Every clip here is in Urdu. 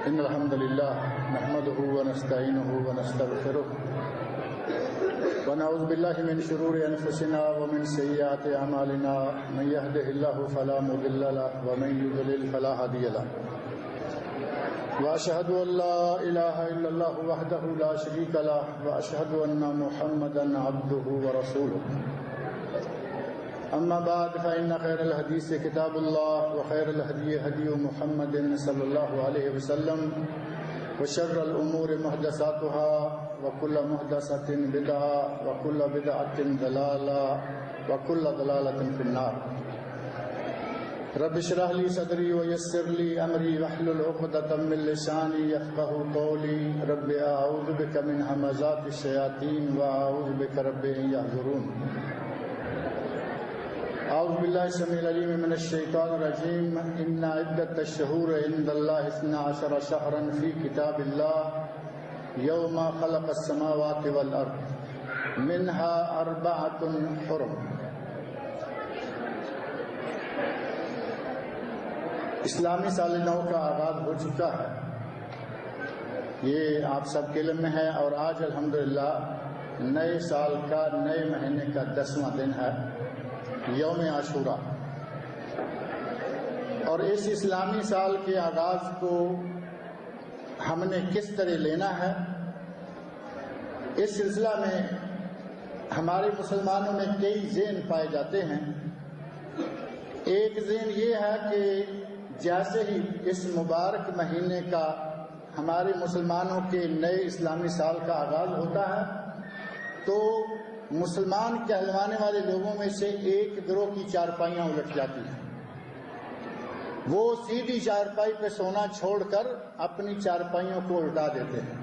إن الحمد لله نحمده ونستعينه ونستغفره ونعوذ بالله من شرور أنفسنا ومن سيئات أعمالنا من يهده الله فلا مضل له ومن يضلل فلا هادي له وأشهد أن لا إله إلا الله وحده لا شريك له وأشهد أن محمدا عبده ورسوله أما بعد فإن خير الحديث كتاب الله وخير الهدي هدي محمد صلى الله عليه وسلم وشر الأمور محدثاتها وكل محدثة بدعة وكل بدعة ضلالة وكل ضلالة في النار. رب اشرح لي صدري ويسر لي أمري واحلل عقدة من لساني يفقهوا قولي. رب أعوذ بك من همزات الشياطين وأعوذ بك رب أن يحضرون. أعوذ بالله السميع العليم من الشيطان الرجيم. إن عدة الشهور عند الله 12 شهرا في كتاب الله يوم خلق السماوات والأرض منها 4 حرم. اسلامی سال نو کا آغاز ہو چکا ہے، یہ آپ سب کے علم میں ہے، اور آج الحمدللہ نئے سال کا نئے مہینے کا 10واں دن ہے، یوم عاشورہ. اور اس اسلامی سال کے آغاز کو ہم نے کس طرح لینا ہے، اس سلسلہ میں ہمارے مسلمانوں میں کئی ذہن پائے جاتے ہیں. ایک ذہن یہ ہے کہ جیسے ہی اس مبارک مہینے کا ہمارے مسلمانوں کے نئے اسلامی سال کا آغاز ہوتا ہے تو مسلمان کہلوانے والے لوگوں میں سے ایک گروہ کی چارپائیاں الٹ جاتی ہیں. وہ سیدھی چارپائی پہ سونا چھوڑ کر اپنی چارپائیوں کو الٹا دیتے ہیں.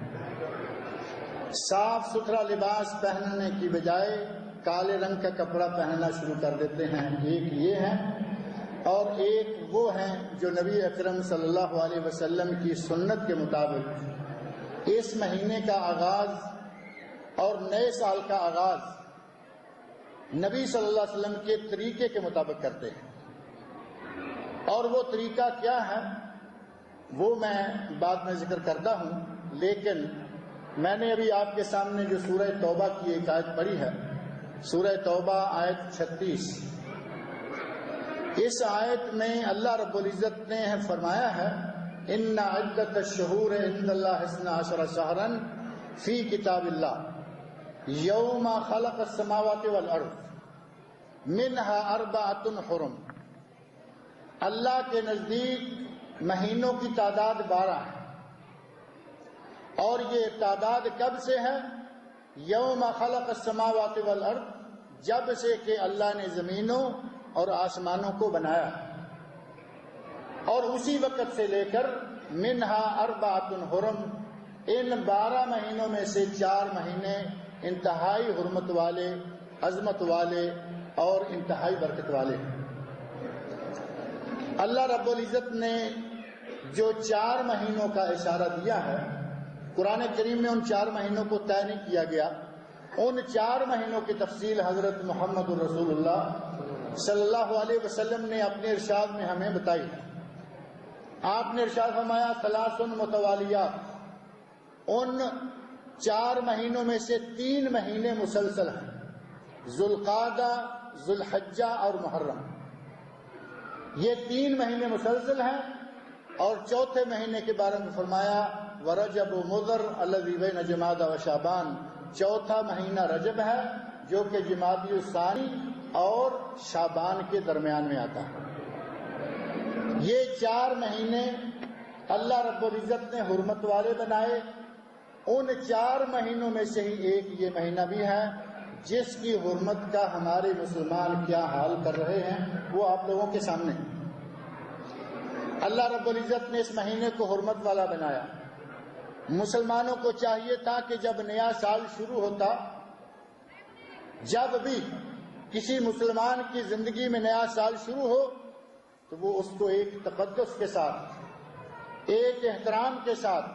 صاف ستھرا لباس پہننے کی بجائے کالے رنگ کا کپڑا پہننا شروع کر دیتے ہیں. ایک یہ ہے، اور ایک وہ ہیں جو نبی اکرم صلی اللہ علیہ وسلم کی سنت کے مطابق اس مہینے کا آغاز اور نئے سال کا آغاز نبی صلی اللہ علیہ وسلم کے طریقے کے مطابق کرتے ہیں. اور وہ طریقہ کیا ہے وہ میں بعد میں ذکر کرتا ہوں، لیکن میں نے ابھی آپ کے سامنے جو سورہ توبہ کی ایک آیت پڑھی ہے، سورہ توبہ آیت 36. اس آیت میں اللہ رب العزت نے فرمایا ہے ان عدت الشہور عند اللہ 12 شہرا فی کتاب اللہ یوم خلق السماوات والارض منها 4 حرم. اللہ کے نزدیک مہینوں کی تعداد 12 ہے، اور یہ تعداد کب سے ہے؟ یوم خلق السماوات والارض، جب سے کہ اللہ نے زمینوں اور آسمانوں کو بنایا، اور اسی وقت سے لے کر منها 4 حرم، ان 12 مہینوں میں سے 4 مہینے انتہائی حرمت والے، عظمت والے اور انتہائی برکت والے. اللہ رب العزت نے جو 4 مہینوں کا اشارہ دیا ہے، قرآن کریم میں ان 4 مہینوں کو طے نہیں کیا گیا. ان 4 مہینوں کی تفصیل حضرت محمد رسول اللہ صلی اللہ علیہ وسلم نے اپنے ارشاد میں ہمیں بتائی ہے. آپ نے ارشاد فرمایا 3 متوالیات، ان 4 مہینوں میں سے 3 مہینے مسلسل ہیں، ذوالقعدہ، ذوالحجہ اور محرم. یہ 3 مہینے مسلسل ہیں، اور چوتھے مہینے کے بارے میں فرمایا ورجب مضر الذی بین جمادی و شعبان، چوتھا مہینہ رجب ہے جو کہ جمادی الثانی اور شعبان کے درمیان میں آتا ہے. یہ 4 مہینے اللہ رب العزت نے حرمت والے بنائے. ان 4 مہینوں میں سے ہی ایک یہ مہینہ بھی ہے جس کی حرمت کا ہمارے مسلمان کیا حال کر رہے ہیں وہ آپ لوگوں کے سامنے. اللہ رب العزت نے اس مہینے کو حرمت والا بنایا. مسلمانوں کو چاہیے تھا کہ جب نیا سال شروع ہوتا، جب بھی کسی مسلمان کی زندگی میں نیا سال شروع ہو تو وہ اس کو ایک تقدس کے ساتھ، ایک احترام کے ساتھ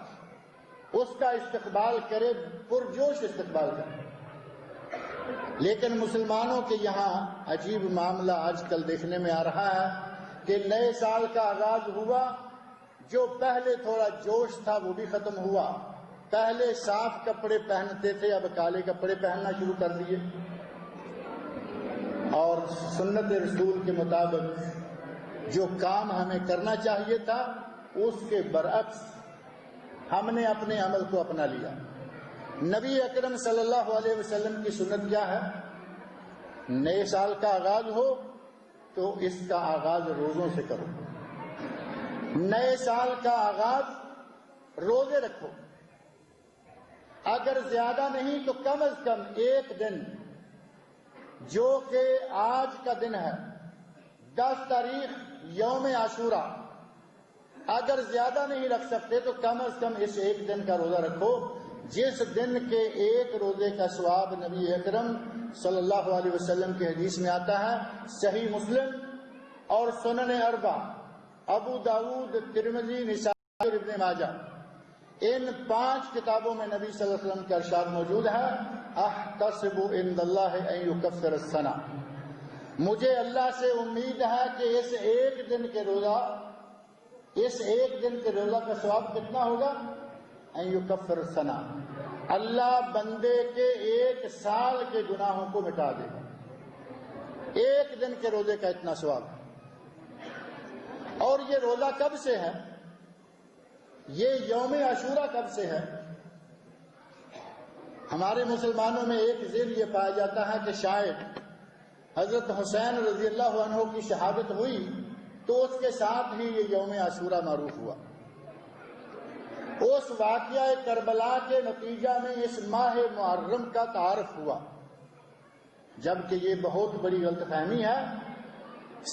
اس کا استقبال کرے، پرجوش استقبال کرے. لیکن مسلمانوں کے یہاں عجیب معاملہ آج کل دیکھنے میں آ رہا ہے کہ نئے سال کا آغاز ہوا، جو پہلے تھوڑا جوش تھا وہ بھی ختم ہوا. پہلے صاف کپڑے پہنتے تھے، اب کالے کپڑے پہننا شروع کر دیے. اور سنت رسول کے مطابق جو کام ہمیں کرنا چاہیے تھا اس کے برعکس ہم نے اپنے عمل کو اپنا لیا. نبی اکرم صلی اللہ علیہ وسلم کی سنت کیا ہے؟ نئے سال کا آغاز ہو تو اس کا آغاز روزوں سے کرو. نئے سال کا آغاز روزے رکھو. اگر زیادہ نہیں تو کم از کم ایک دن، جو کہ آج کا دن ہے 10 تاریخ یوم عاشورہ، اگر زیادہ نہیں رکھ سکتے تو کم از کم اس ایک دن کا روزہ رکھو، جس دن کے ایک روزے کا ثواب نبی اکرم صلی اللہ علیہ وسلم کی حدیث میں آتا ہے. صحیح مسلم اور سنن اربع، ابو داؤد، ترمذی، نسائی اور ابن ماجہ، ان 5 کتابوں میں نبی صلی اللہ علیہ وسلم کا ارشاد موجود ہے: احتسب عند اللہ ان یکفر السنہ. مجھے اللہ سے امید ہے کہ اس ایک دن کے روزہ کا ثواب کتنا ہوگا؟ ان یکفر السنہ، اللہ بندے کے 1 سال کے گناہوں کو مٹا دے گا. ایک دن کے روزے کا اتنا ثواب. اور یہ روزہ کب سے ہے؟ یہ یوم عاشورہ کب سے ہے؟ ہمارے مسلمانوں میں ایک ذہن یہ پایا جاتا ہے کہ شاید حضرت حسین رضی اللہ عنہ کی شہادت ہوئی تو اس کے ساتھ ہی یہ یوم عاشورہ معروف ہوا. اس واقعہ کربلا کے نتیجہ میں اس ماہ محرم کا تعارف ہوا، جبکہ یہ بہت بڑی غلط فہمی ہے.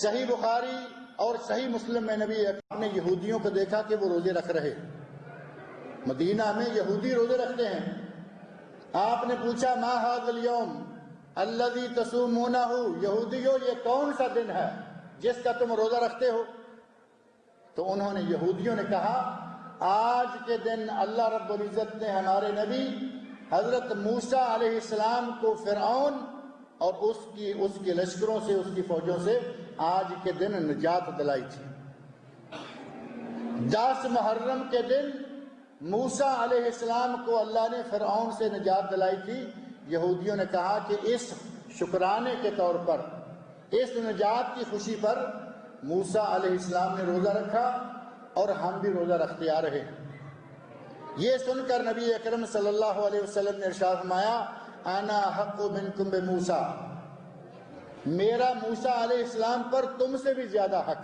صحیح بخاری اور صحیح مسلم میں نبی اکرم نے یہودیوں کو دیکھا کہ وہ روزے رکھ رہے. مدینہ میں یہودی روزے رکھتے ہیں. آپ نے پوچھا: ما ھذا الیوم الذی تصومونہ، یہودیو یہ کون سا دن ہے جس کا تم روزہ رکھتے ہو؟ تو انہوں نے، یہودیوں نے کہا: آج کے دن اللہ رب العزت نے ہمارے نبی حضرت موسیٰ علیہ السلام کو فرعون اور اس کے لشکروں سے، اس کی فوجوں سے آج کے دن نجات دلائی تھی. 10 محرم کے دن موسیٰ علیہ السلام کو اللہ نے فرعون سے نجات دلائی تھی. یہودیوں نے کہا کہ اس شکرانے کے طور پر، اس نجات کی خوشی پر موسیٰ علیہ السلام نے روزہ رکھا اور ہم بھی روزہ رکھتے آ رہے ہیں. یہ سن کر نبی اکرم صلی اللہ علیہ وسلم نے ارشاد فرمایا: انا حق منکم بموسیٰ، میرا موسیٰ علیہ السلام پر تم سے بھی زیادہ حق،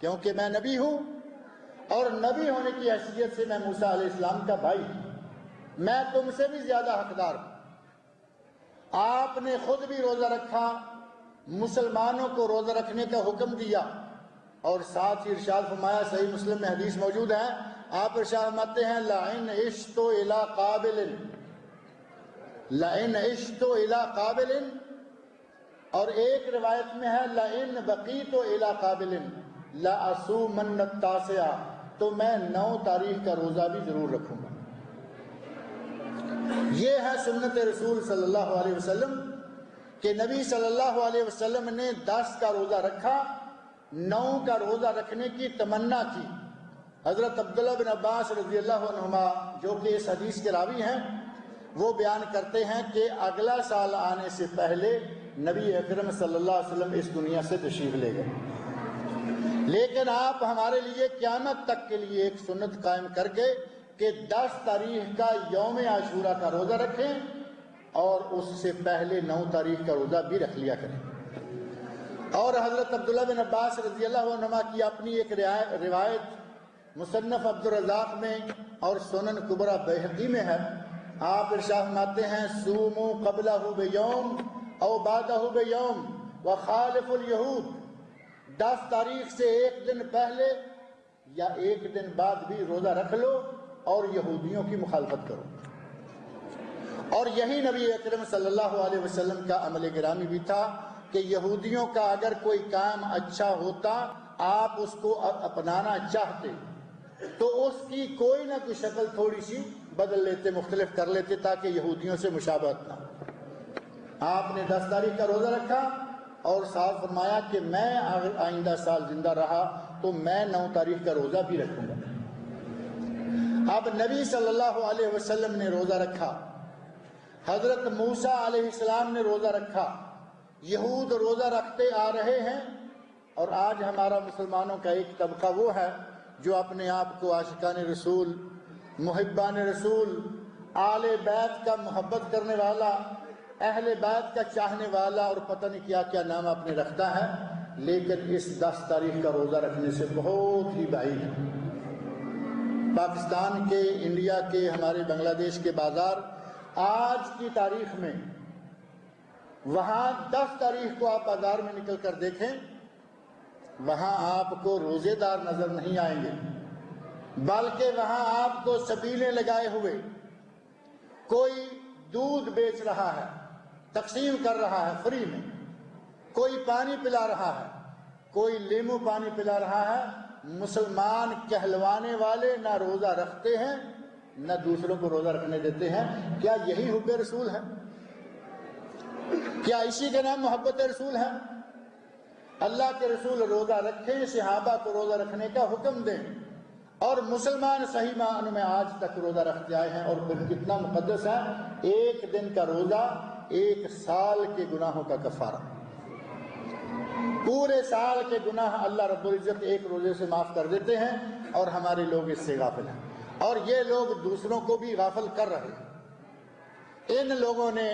کیونکہ میں نبی ہوں اور نبی ہونے کی حیثیت سے میں موسیٰ علیہ السلام کا بھائی ہوں. میں تم سے بھی زیادہ حقدار ہوں. آپ نے خود بھی روزہ رکھا، مسلمانوں کو روزہ رکھنے کا حکم دیا، اور ساتھ ہی ارشاد فرمایا، صحیح مسلم میں حدیث موجود ہے، آپ ارشاد فرماتے ہیں: لئن عشت الی قابل، لئن عشت الی قابل، اور ایک روایت میں ہے لئن بقیت الی قابل لاصومن التاسع، تو میں 9 تاریخ کا روزہ بھی ضرور رکھوں گا. یہ ہے سنت رسول صلی اللہ علیہ وسلم کہ نبی صلی اللہ علیہ وسلم نے 10 کا روزہ رکھا، 9 کا روزہ رکھنے کی تمنا کی. حضرت عبداللہ بن عباس رضی اللہ عنہما، جو کہ اس حدیث کے راوی ہیں، وہ بیان کرتے ہیں کہ اگلا سال آنے سے پہلے نبی اکرم صلی اللہ علیہ وسلم اس دنیا سے تشریف لے گئے، لیکن آپ ہمارے لیے قیامت تک کے لیے ایک سنت قائم کر کے کہ 10 تاریخ کا یوم عاشورہ کا روزہ رکھیں اور اس سے پہلے 9 تاریخ کا روزہ بھی رکھ لیا کریں. اور حضرت عبداللہ بن عباس رضی اللہ عنہما کی اپنی ایک روایت مصنف عبدالرزاق میں اور سنن کبریٰ بیہقی میں ہے. آپ ارشاد فرماتے ہیں: صوموا قبلہ بیوم او بعدہ بیوم وخالف الیہود، 10 تاریخ سے ایک دن پہلے یا ایک دن بعد بھی روزہ رکھ لو اور یہودیوں کی مخالفت کرو. اور یہی نبی اکرم صلی اللہ علیہ وسلم کا عمل گرامی بھی تھا کہ یہودیوں کا اگر کوئی کام اچھا ہوتا، آپ اس کو اپنانا چاہتے تو اس کی کوئی نہ کوئی شکل تھوڑی سی بدل لیتے، مختلف کر لیتے تاکہ یہودیوں سے مشابہت نہ ہو. آپ نے 10 تاریخ کا روزہ رکھا اور صاحب فرمایا کہ میں اگر آئندہ سال زندہ رہا تو میں 9 تاریخ کا روزہ بھی رکھوں گا. اب نبی صلی اللہ علیہ وسلم نے روزہ رکھا، حضرت موسیٰ علیہ السلام نے روزہ رکھا، یہود روزہ رکھتے آ رہے ہیں، اور آج ہمارا مسلمانوں کا ایک طبقہ وہ ہے جو اپنے آپ کو عاشقان رسول، محبان رسول، آل بیت کا محبت کرنے والا، اہل بیت کا چاہنے والا، اور پتہ نہیں کیا کیا نام اپنے رکھتا ہے، لیکن اس 10 تاریخ کا روزہ رکھنے سے بہت ہی بعید ہے۔ پاکستان کے، انڈیا کے، ہمارے بنگلہ دیش کے بازار آج کی تاریخ میں، وہاں 10 تاریخ کو آپ بازار میں نکل کر دیکھیں، وہاں آپ کو روزے دار نظر نہیں آئیں گے، بلکہ وہاں آپ کو سبیلیں لگائے ہوئے کوئی دودھ بیچ رہا ہے، تقسیم کر رہا ہے فری میں، کوئی پانی پلا رہا ہے، کوئی لیمو پانی پلا رہا ہے۔ مسلمان کہلوانے والے نہ روزہ رکھتے ہیں نہ دوسروں کو روزہ رکھنے دیتے ہیں۔ کیا یہی حب رسول ہے؟ کیا اسی کا نام محبت رسول ہے؟ اللہ کے رسول روزہ رکھیں، صحابہ کو روزہ رکھنے کا حکم دیں، اور مسلمان صحیح معنوں میں آج تک روزہ رکھتے آئے ہیں، اور پھر کتنا مقدس ہے، ایک دن کا روزہ 1 سال کے گناہوں کا کفارہ۔ پورے سال کے گناہ اللہ رب العزت ایک روزے سے معاف کر دیتے ہیں، اور ہمارے لوگ اس سے غافل ہیں، اور یہ لوگ دوسروں کو بھی غافل کر رہے ہیں۔ ان لوگوں نے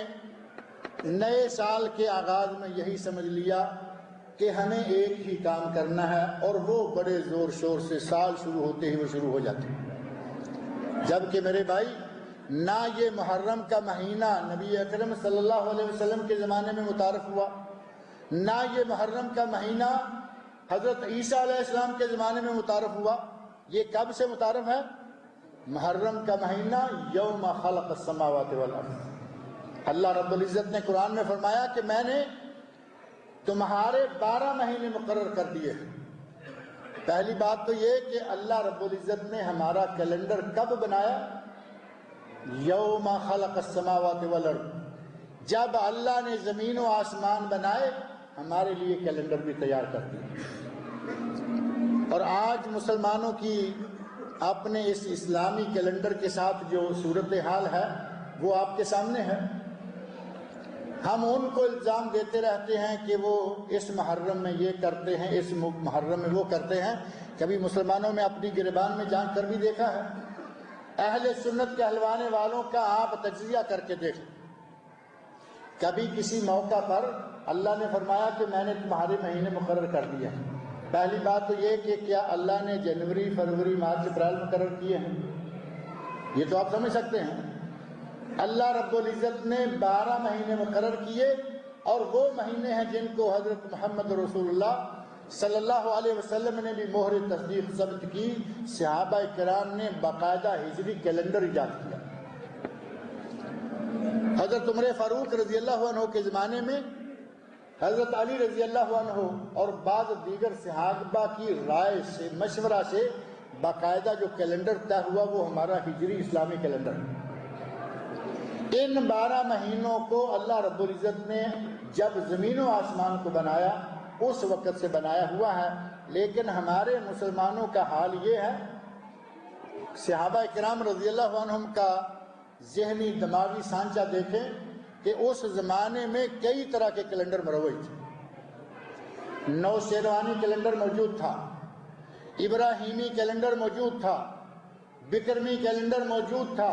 نئے سال کے آغاز میں یہی سمجھ لیا کہ ہمیں ایک ہی کام کرنا ہے، اور وہ بڑے زور شور سے سال شروع ہوتے ہی وہ شروع ہو جاتے ہیں۔ جبکہ میرے بھائی، نہ یہ محرم کا مہینہ نبی اکرم صلی اللہ علیہ وسلم کے زمانے میں متعارف ہوا، نہ یہ محرم کا مہینہ حضرت عیسیٰ علیہ السلام کے زمانے میں متعارف ہوا۔ یہ کب سے متعارف ہے؟ محرم کا مہینہ یوم خلق السماوات والارض۔ اللہ رب العزت نے قرآن میں فرمایا کہ میں نے تمہارے 12 مہینے مقرر کر دیے ہیں۔ پہلی بات تو یہ کہ اللہ رب العزت نے ہمارا کیلنڈر کب بنایا؟ یوم خلق السماوات والارض۔ جب اللہ نے زمین و آسمان بنائے، ہمارے لیے کیلنڈر بھی تیار کر دیا۔ اور آج مسلمانوں کی اپنے اس اسلامی کیلنڈر کے ساتھ جو صورتحال ہے وہ آپ کے سامنے ہے۔ ہم ان کو الزام دیتے رہتے ہیں کہ وہ اس محرم میں یہ کرتے ہیں، اس محرم میں وہ کرتے ہیں۔ کبھی مسلمانوں میں اپنی گریبان میں جان کر بھی دیکھا ہے؟ اہل سنت کہلوانے والوں کا آپ تجزیہ کر کے دیکھیں۔ کبھی کسی موقع پر اللہ نے فرمایا کہ میں نے تمہارے مہینے مقرر کر دیا ہے، پہلی بات تو یہ کہ کیا اللہ نے جنوری، فروری، مارچ، اپریل مقرر کیے ہیں؟ یہ تو آپ سمجھ سکتے ہیں۔ اللہ رب العزت نے 12 مہینے مقرر کیے، اور وہ مہینے ہیں جن کو حضرت محمد رسول اللہ صلی اللہ علیہ وسلم نے بھی مہر تصدیق ثبت کی۔ صحابہ کرام نے باقاعدہ ہجری کیلنڈر ایجاد کیا۔ حضرت عمر فاروق رضی اللہ عنہ کے زمانے میں حضرت علی رضی اللہ عنہ اور بعض دیگر صحابہ کی رائے سے، مشورہ سے باقاعدہ جو کیلنڈر طے ہوا وہ ہمارا ہجری اسلامی کیلنڈر ہے۔ ان 12 مہینوں کو اللہ رب العزت نے جب زمین و آسمان کو بنایا اس وقت سے بنایا ہوا ہے، لیکن ہمارے مسلمانوں کا حال یہ ہے، صحابہ کرام رضی اللہ عنہم کا ذہنی دماغی سانچہ دیکھیں کہ اس زمانے میں کئی طرح کے کیلنڈر مروج تھے۔ نو شیروانی کیلنڈر موجود تھا، ابراہیمی کیلنڈر موجود تھا، بکرمی کیلنڈر موجود تھا،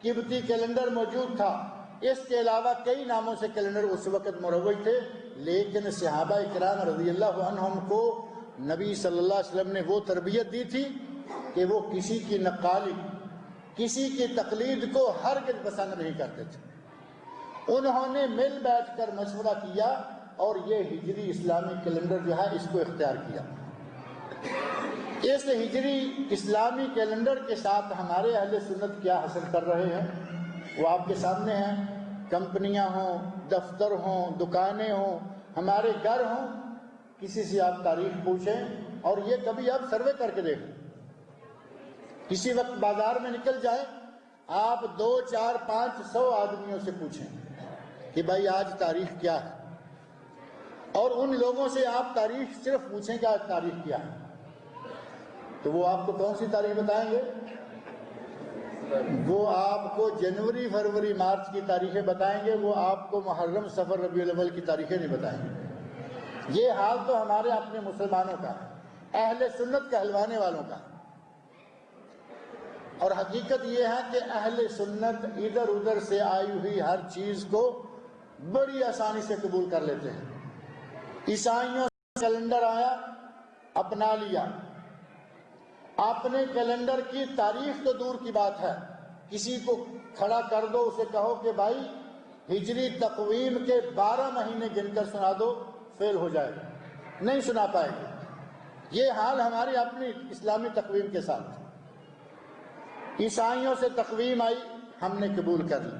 قبطی کیلنڈر موجود تھا، اس کے علاوہ کئی ناموں سے کیلنڈر اس وقت مروج تھے۔ لیکن صحابہ کرام رضی اللہ عنہم کو نبی صلی اللہ علیہ وسلم نے وہ تربیت دی تھی کہ وہ کسی کی نقالی، کسی کی تقلید کو ہرگز پسند نہیں کرتے تھے۔ انہوں نے مل بیٹھ کر مشورہ کیا اور یہ ہجری اسلامی کیلنڈر جو ہے اس کو اختیار کیا۔ اس ہجری اسلامی کیلنڈر کے ساتھ ہمارے اہل سنت کیا حاصل کر رہے ہیں وہ آپ کے سامنے ہیں۔ کمپنیاں ہوں، دفتر ہوں، دکانیں ہوں، ہمارے گھر ہوں، کسی سے آپ تاریخ پوچھیں، اور یہ کبھی آپ سروے کر کے دیکھیں۔ کسی وقت بازار میں نکل جائیں، آپ 2، 4، 500 آدمیوں سے پوچھیں کہ بھائی آج تاریخ کیا ہے، اور ان لوگوں سے آپ تاریخ صرف پوچھیں کہ آج تاریخ کیا ہے، تو وہ آپ کو کون سی تاریخ بتائیں گے؟ وہ آپ کو جنوری فروری مارچ کی تاریخیں بتائیں گے، وہ آپ کو محرم صفر ربیع الاول کی تاریخیں نہیں بتائیں گے۔ یہ حال تو ہمارے اپنے مسلمانوں کا ہے، اہل سنت کہلوانے والوں کا۔ اور حقیقت یہ ہے کہ اہل سنت ادھر ادھر سے آئی ہوئی ہر چیز کو بڑی آسانی سے قبول کر لیتے ہیں۔ عیسائیوں سے کیلنڈر آیا، اپنا لیا۔ اپنے کیلنڈر کی تاریخ تو دور کی بات ہے، کسی کو کھڑا کر دو، اسے کہو کہ بھائی ہجری تقویم کے 12 مہینے گن کر سنا دو، فیل ہو جائے گا، نہیں سنا پائے گا۔ یہ حال ہماری اپنی اسلامی تقویم کے ساتھ۔ عیسائیوں سے تقویم آئی، ہم نے قبول کر لی۔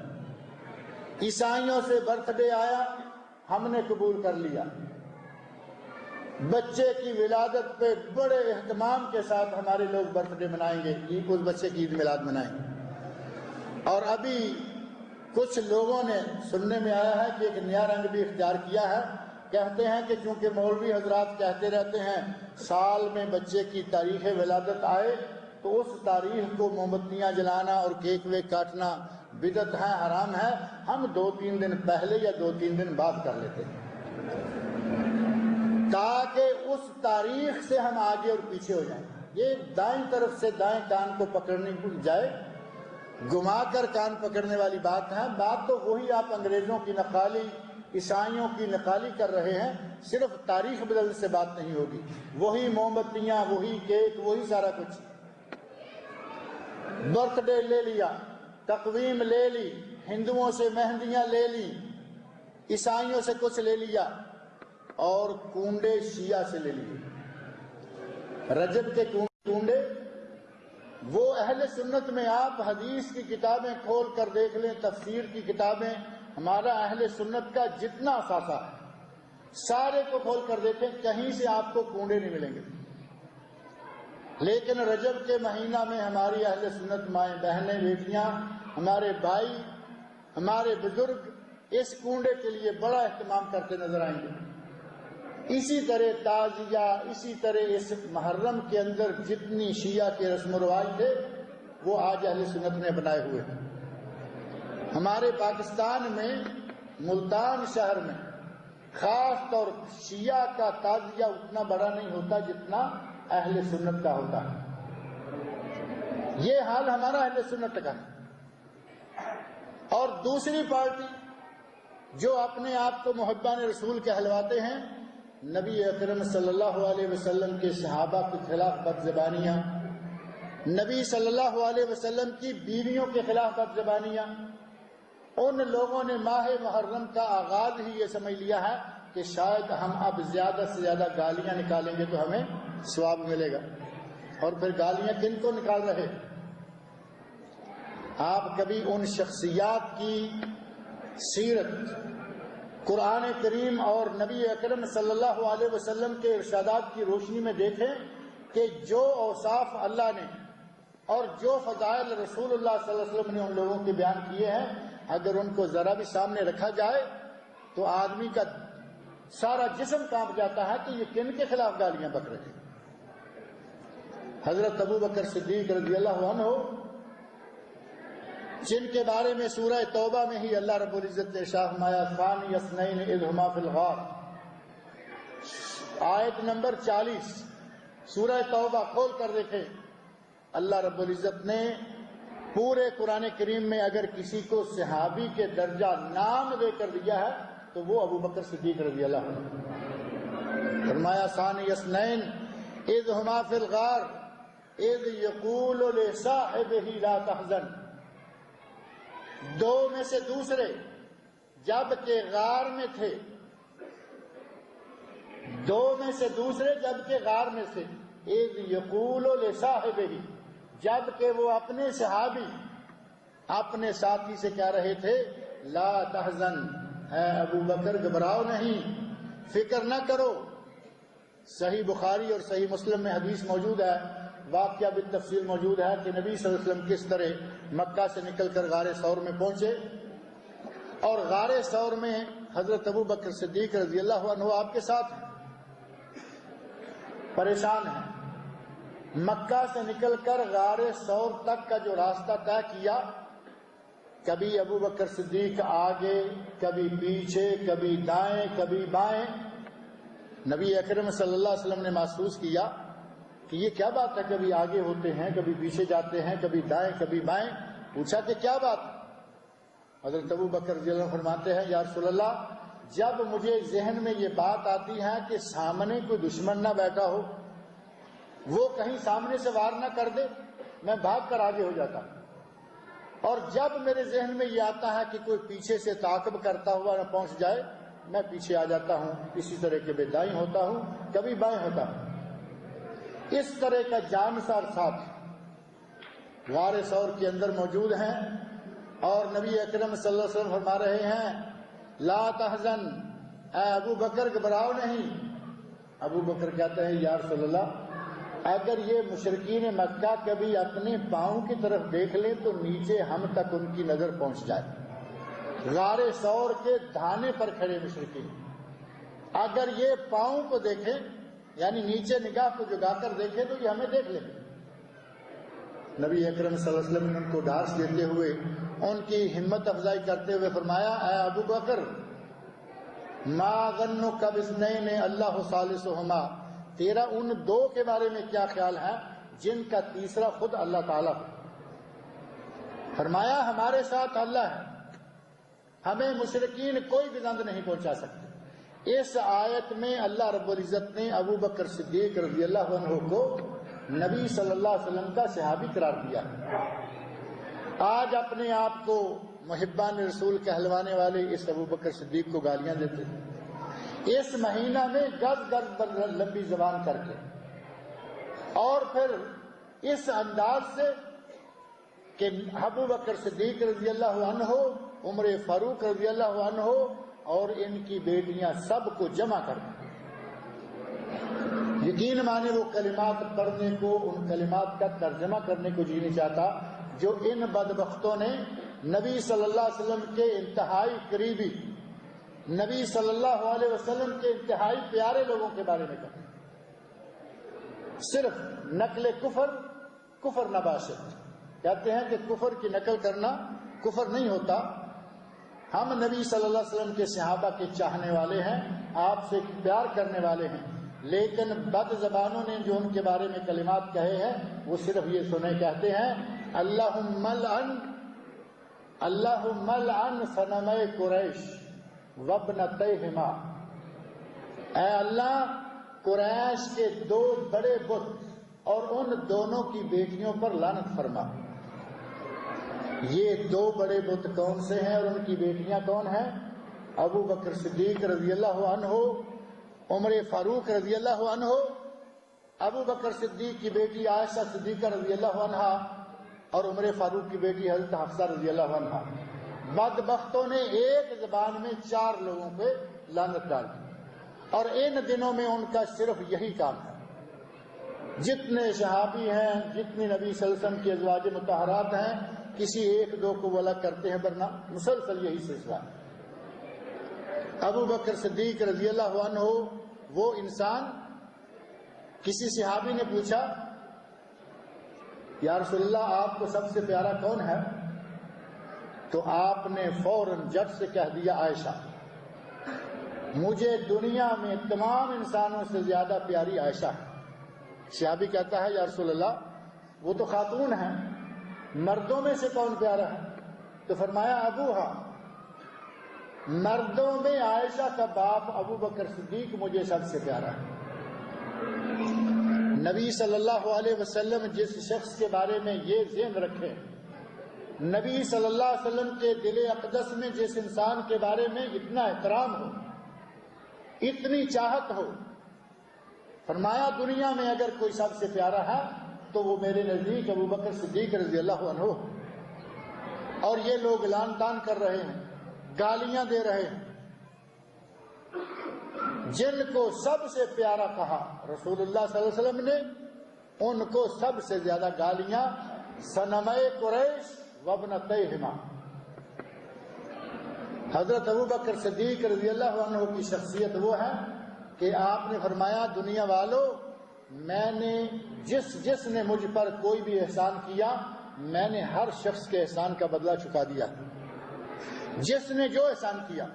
عیسائیوں سے برتھ ڈے آیا، ہم نے قبول کر لیا۔ بچے کی ولادت پہ بڑے اہتمام کے ساتھ ہمارے لوگ برتھ ڈے منائیں گے، اس بچے کی عید میلاد منائیں گے۔ اور ابھی کچھ لوگوں نے سننے میں آیا ہے کہ ایک نیا رنگ بھی اختیار کیا ہے، کہتے ہیں کہ چونکہ مولوی حضرات کہتے رہتے ہیں سال میں بچے کی تاریخ ولادت آئے تو اس تاریخ کو موم بتیاں جلانا اور کیک ویک کاٹنا بدعت ہے، حرام ہے، ہم 2-3 دن پہلے یا 2-3 دن بعد کر لیتے ہیں تاکہ اس تاریخ سے ہم آگے اور پیچھے ہو جائیں۔ یہ دائیں طرف سے دائیں کان کو پکڑنے کی جائے گما کر کان پکڑنے والی بات ہے۔ بات تو وہی آپ انگریزوں کی نقالی، عیسائیوں کی نقالی کر رہے ہیں، صرف تاریخ بدلنے سے بات نہیں ہوگی۔ وہی موم بتیاں، وہی کیک، وہی سارا کچھ۔ برتھ ڈے لے لیا، تقویم لے لی، ہندوؤں سے مہندیاں لے لی، عیسائیوں سے کچھ لے لیا، اور کنڈے شیعہ سے لے لیے۔ رجب کے کنڈے وہ اہل سنت میں آپ حدیث کی کتابیں کھول کر دیکھ لیں، تفسیر کی کتابیں، ہمارا اہل سنت کا جتنا اثاثہ ہے سارے کو کھول کر دیکھیں، کہیں سے آپ کو کنڈے نہیں ملیں گے۔ لیکن رجب کے مہینہ میں ہماری اہل سنت مائیں بہنیں، بیٹیاں، ہمارے بھائی، ہمارے بزرگ اس کنڈے کے لیے بڑا اہتمام کرتے نظر آئیں گے۔ اسی طرح تعزیہ، اسی طرح اس محرم کے اندر جتنی شیعہ کے رسم و رواج تھے وہ آج اہل سنت نے بنائے ہوئے ہیں۔ ہمارے پاکستان میں ملتان شہر میں خاص طور شیعہ کا تعزیہ اتنا بڑا نہیں ہوتا جتنا اہل سنت کا ہوتا ہے۔ یہ حال ہمارا اہل سنت کا ہے۔ اور دوسری پارٹی جو اپنے آپ کو محبان رسول کہلواتے ہیں، نبی اکرم صلی اللہ علیہ وسلم کے صحابہ کے خلاف بد زبانیاں، نبی صلی اللہ علیہ وسلم کی بیویوں کے خلاف بد زبانیاں، ان لوگوں نے ماہ محرم کا آغاز ہی یہ سمجھ لیا ہے کہ شاید ہم اب زیادہ سے زیادہ گالیاں نکالیں گے تو ہمیں ثواب ملے گا۔ اور پھر گالیاں کن کو نکال رہے؟ آپ کبھی ان شخصیات کی سیرت قرآن کریم اور نبی اکرم صلی اللہ علیہ وسلم کے ارشادات کی روشنی میں دیکھیں کہ جو اوصاف اللہ نے اور جو فضائل رسول اللہ صلی اللہ علیہ وسلم نے ان لوگوں کے بیان کیے ہیں، اگر ان کو ذرا بھی سامنے رکھا جائے تو آدمی کا سارا جسم کانپ جاتا ہے کہ یہ کن کے خلاف گالیاں بک رہے ہیں۔ حضرت ابو بکر صدیق رضی اللہ عنہ، جن کے بارے میں سورہ توبہ میں ہی اللہ رب العزت نے ارشاد فرمایا ثانی اثنین اذ ہما فی الغار، آیت نمبر 40 سورہ توبہ کھول کر دیکھیں۔ اللہ رب العزت نے پورے قرآن کریم میں اگر کسی کو صحابی کے درجہ نام دے کر دیا ہے تو وہ ابو بکر صدیق رضی اللہ عنہ۔ فرمایا ثانی اثنین اذ ہما فی الغار اذ یقول لصاحبہ لا تحزن، دو میں سے دوسرے جب کہ غار میں تھے، دو میں سے دوسرے جب کہ غار میں سے، اذ یقول لصاحبہ، جب کہ وہ اپنے صحابی اپنے ساتھی سے کہہ رہے تھے لا تحزن، اے ابو بکر گھبراؤ نہیں، فکر نہ کرو۔ صحیح بخاری اور صحیح مسلم میں حدیث موجود ہے، واقعہ بالتفصیل موجود ہے کہ نبی صلی اللہ علیہ وسلم کس طرح مکہ سے نکل کر غار ثور میں پہنچے، اور غار ثور میں حضرت ابو بکر صدیق رضی اللہ عنہ آپ کے ساتھ ہیں، پریشان ہیں۔ مکہ سے نکل کر غار ثور تک کا جو راستہ طے کیا، کبھی ابو بکر صدیق آگے، کبھی پیچھے، کبھی دائیں، کبھی بائیں، نبی اکرم صلی اللہ علیہ وسلم نے محسوس کیا کہ یہ کیا بات ہے، کبھی آگے ہوتے ہیں، کبھی پیچھے جاتے ہیں، کبھی دائیں کبھی بائیں۔ پوچھا کہ کیا بات؟ حضرت ابو بکر رضی اللہ عنہ فرماتے ہیں، یا رسول اللہ، جب مجھے ذہن میں یہ بات آتی ہے کہ سامنے کوئی دشمن نہ بیٹھا ہو، وہ کہیں سامنے سے وار نہ کر دے، میں بھاگ کر آگے ہو جاتا ہوں، اور جب میرے ذہن میں یہ آتا ہے کہ کوئی پیچھے سے تعاقب کرتا ہوا نہ پہنچ جائے، میں پیچھے آ جاتا ہوں، اسی طرح کے دائیں ہوتا ہوں، کبھی بائیں ہوتا ہوں۔ اس طرح کا جانسار ساتھ غار ثور کے اندر موجود ہیں، اور نبی اکرم صلی اللہ علیہ وسلم فرما رہے ہیں، لا تحزن، اے ابو بکر گھبراؤ نہیں۔ ابو بکر کہتے ہیں، یا رسول اللہ، اگر یہ مشرکین مکہ کبھی اپنے پاؤں کی طرف دیکھ لیں تو نیچے ہم تک ان کی نظر پہنچ جائے۔ غار ثور کے دھانے پر کھڑے مشرکین اگر یہ پاؤں کو دیکھیں، یعنی نیچے نگاہ کو جگا کر دیکھیں، تو یہ ہمیں دیکھ لیں۔ نبی اکرم صلی اللہ علیہ وسلم نے ان کو ڈھارس دیتے ہوئے، ان کی ہمت افزائی کرتے ہوئے فرمایا، اے ابو بکر، ما ظنک باثنین اللہ ثالثہما، تیرا ان دو کے بارے میں کیا خیال ہے جن کا تیسرا خود اللہ تعالیٰ ہے؟ فرمایا، ہمارے ساتھ اللہ ہے، ہمیں مشرکین کوئی بھی گند نہیں پہنچا سکتے۔ اس آیت میں اللہ رب العزت نے ابو بکر صدیق رضی اللہ عنہ کو نبی صلی اللہ علیہ وسلم کا صحابی قرار دیا۔ آج اپنے آپ کو محبان رسول کہلوانے والے اس ابو بکر صدیق کو گالیاں دیتے ہیں، اس مہینہ میں گز گز پر لمبی زبان کر کے، اور پھر اس انداز سے کہ ابو بکر صدیق رضی اللہ عنہ، عمر فاروق رضی اللہ عنہ اور ان کی بیٹیاں سب کو جمع کر دیں۔ یقین مانے وہ کلمات پڑھنے کو، ان کلمات کا ترجمہ کرنے کو جی نہیں چاہتا جو ان بدبختوں نے نبی صلی اللہ علیہ وسلم کے انتہائی قریبی، نبی صلی اللہ علیہ وسلم کے انتہائی پیارے لوگوں کے بارے میں کہا۔ صرف نقل کفر نباشت، کہتے ہیں کہ کفر کی نقل کرنا کفر نہیں ہوتا۔ ہم نبی صلی اللہ علیہ وسلم کے صحابہ کے چاہنے والے ہیں، آپ سے پیار کرنے والے ہیں، لیکن بد زبانوں نے جو ان کے بارے میں کلمات کہے ہیں وہ صرف یہ سنے، کہتے ہیں اللہم لعن صنمِ قریش وابنتیہما، اے اللہ قریش کے دو بڑے بت اور ان دونوں کی بیٹیوں پر لعنت فرما۔ یہ دو بڑے بت کون سے ہیں اور ان کی بیٹیاں کون ہیں؟ ابو بکر صدیق رضی اللہ عنہ، عمر فاروق رضی اللہ عنہ، ابو بکر صدیق کی بیٹی عائشہ صدیقہ رضی اللہ عنہا، اور عمر فاروق کی بیٹی حضرت حفصہ رضی اللہ عنہا۔ بدبختوں نے ایک زبان میں 4 لوگوں پہ لعنت ڈال دی، اور ان دنوں میں ان کا صرف یہی کام ہے۔ جتنے صحابی ہیں، جتنی نبی صلی اللہ علیہ وسلم کی ازواج مطہرات ہیں، کسی ایک دو کو وہ الگ کرتے ہیں، ورنہ مسلسل یہی سلسلہ ہے۔ ابو بکر صدیق رضی اللہ عنہ وہ انسان، کسی صحابی نے پوچھا، یا رسول اللہ آپ کو سب سے پیارا کون ہے؟ تو آپ نے فوراً جٹ سے کہہ دیا عائشہ۔ مجھے دنیا میں تمام انسانوں سے زیادہ پیاری عائشہ ہے۔ صحابی کہتا ہے، یا رسول اللہ وہ تو خاتون ہیں، مردوں میں سے کون پیارا ہے؟ تو فرمایا ابوہا، مردوں میں عائشہ کا باپ ابو بکر صدیق مجھے سب سے پیارا ہے۔ نبی صلی اللہ علیہ وسلم جس شخص کے بارے میں یہ ذہن رکھے، نبی صلی اللہ علیہ وسلم کے دل اقدس میں جس انسان کے بارے میں اتنا احترام ہو، اتنی چاہت ہو، فرمایا دنیا میں اگر کوئی سب سے پیارا ہے تو وہ میرے نزدیک ابو بکر صدیق رضی اللہ عنہ۔ اور یہ لوگ لعن طعن کر رہے ہیں، گالیاں دے رہے ہیں، جن کو سب سے پیارا کہا رسول اللہ صلی اللہ علیہ وسلم نے، ان کو سب سے زیادہ گالیاں صنمِ قریش وابنتیہما۔ حضرت ابو بکر صدیق رضی اللہ عنہ کی شخصیت وہ ہے کہ آپ نے فرمایا، دنیا والو میں نے جس نے مجھ پر کوئی بھی احسان کیا میں نے ہر شخص کے احسان کا بدلہ چکا دیا. جس نے جو احسان کیا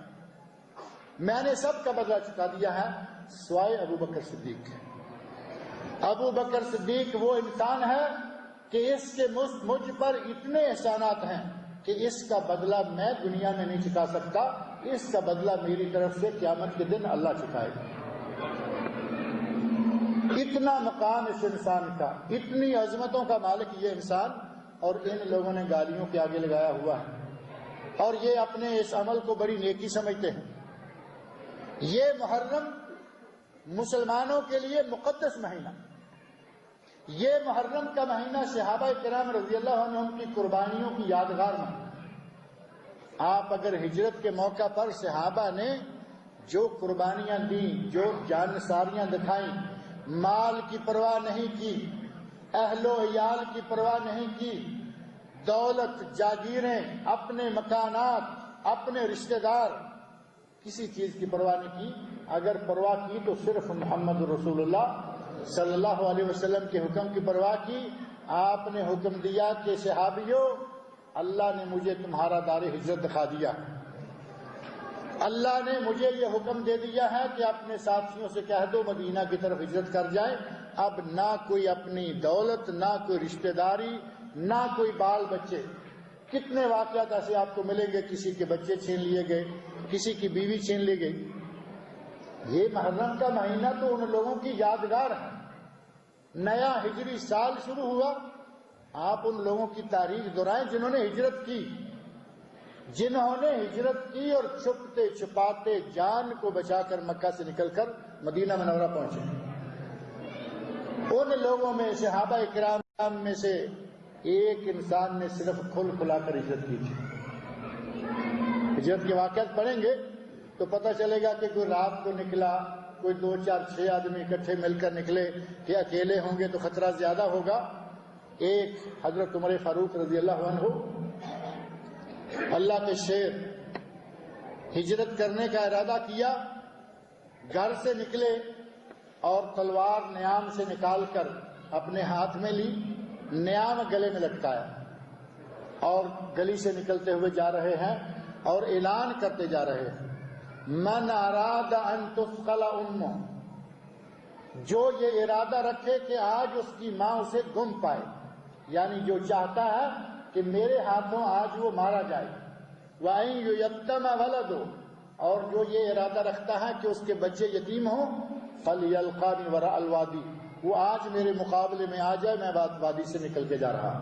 میں نے سب کا بدلہ چکا دیا ہے سوائے ابو بکر صدیق. ابو بکر صدیق وہ انسان ہے کہ اس کے مجھ پر اتنے احسانات ہیں کہ اس کا بدلہ میں دنیا میں نہیں چکا سکتا. اس کا بدلہ میری طرف سے قیامت کے دن اللہ چکائے گا. اتنا مقام اس انسان کا، اتنی عظمتوں کا مالک یہ انسان، اور ان لوگوں نے گالیوں کے آگے لگایا ہوا ہے اور یہ اپنے اس عمل کو بڑی نیکی سمجھتے ہیں. یہ محرم مسلمانوں کے لیے مقدس مہینہ، یہ محرم کا مہینہ صحابہ کرام رضی اللہ عنہم کی قربانیوں کی یادگار مہینہ. آپ اگر ہجرت کے موقع پر صحابہ نے جو قربانیاں دیں، جو جانثاریاں دکھائیں، مال کی پرواہ نہیں کی، اہل و عیال کی پرواہ نہیں کی، دولت، جاگیریں، اپنے مکانات، اپنے رشتہ دار، کسی چیز کی پرواہ نہیں کی. اگر پرواہ کی تو صرف محمد رسول اللہ صلی اللہ علیہ وسلم کے حکم کی پرواہ کی. آپ نے حکم دیا کہ صحابیوں، اللہ نے مجھے تمہارا دار ہجرت دکھا دیا، اللہ نے مجھے یہ حکم دے دیا ہے کہ اپنے ساتھیوں سے کہہ دو مدینہ کی طرف ہجرت کر جائیں. اب نہ کوئی اپنی دولت، نہ کوئی رشتہ داری، نہ کوئی بال بچے. کتنے واقعات ایسے آپ کو ملیں گے، کسی کے بچے چھین لیے گئے، کسی کی بیوی چھین لی گئی. یہ محرم کا مہینہ تو ان لوگوں کی یادگار ہے. نیا ہجری سال شروع ہوا، آپ ان لوگوں کی تاریخ دہرائیں جنہوں نے ہجرت کی، جنہوں نے ہجرت کی اور چھپتے چھپاتے جان کو بچا کر مکہ سے نکل کر مدینہ منورہ پہنچے. ان لوگوں میں صحابہ کرام میں سے ایک انسان نے صرف کھل کھلا کر ہجرت کی تھی. ہجرت کے واقعات پڑھیں گے تو پتہ چلے گا کہ کوئی رات کو نکلا، کوئی 2 4 6 آدمی اکٹھے مل کر نکلے، کہ اکیلے ہوں گے تو خطرہ زیادہ ہوگا. ایک حضرت عمر فاروق رضی اللہ عنہ، اللہ کے شیر، ہجرت کرنے کا ارادہ کیا، گھر سے نکلے اور تلوار نیام سے نکال کر اپنے ہاتھ میں لی، نیام گلے میں لٹکایا اور گلی سے نکلتے ہوئے جا رہے ہیں اور اعلان کرتے جا رہے ہیں، من اراد ان تثقل امہ، جو یہ ارادہ رکھے کہ آج اس کی ماں اسے گم پائے، یعنی جو چاہتا ہے کہ میرے ہاتھوں آج وہ مارا جائے. وَأَن يُيَتَّمَ وَلَدُهُ، اور جو یہ ارادہ رکھتا ہے کہ اس کے بچے یتیم ہوں، فَلْيَلْقَانِ وَرَاءَ الْوَادِ، وہ آج میرے مقابلے میں آ جائے، میں وادی سے نکل کے جا رہا.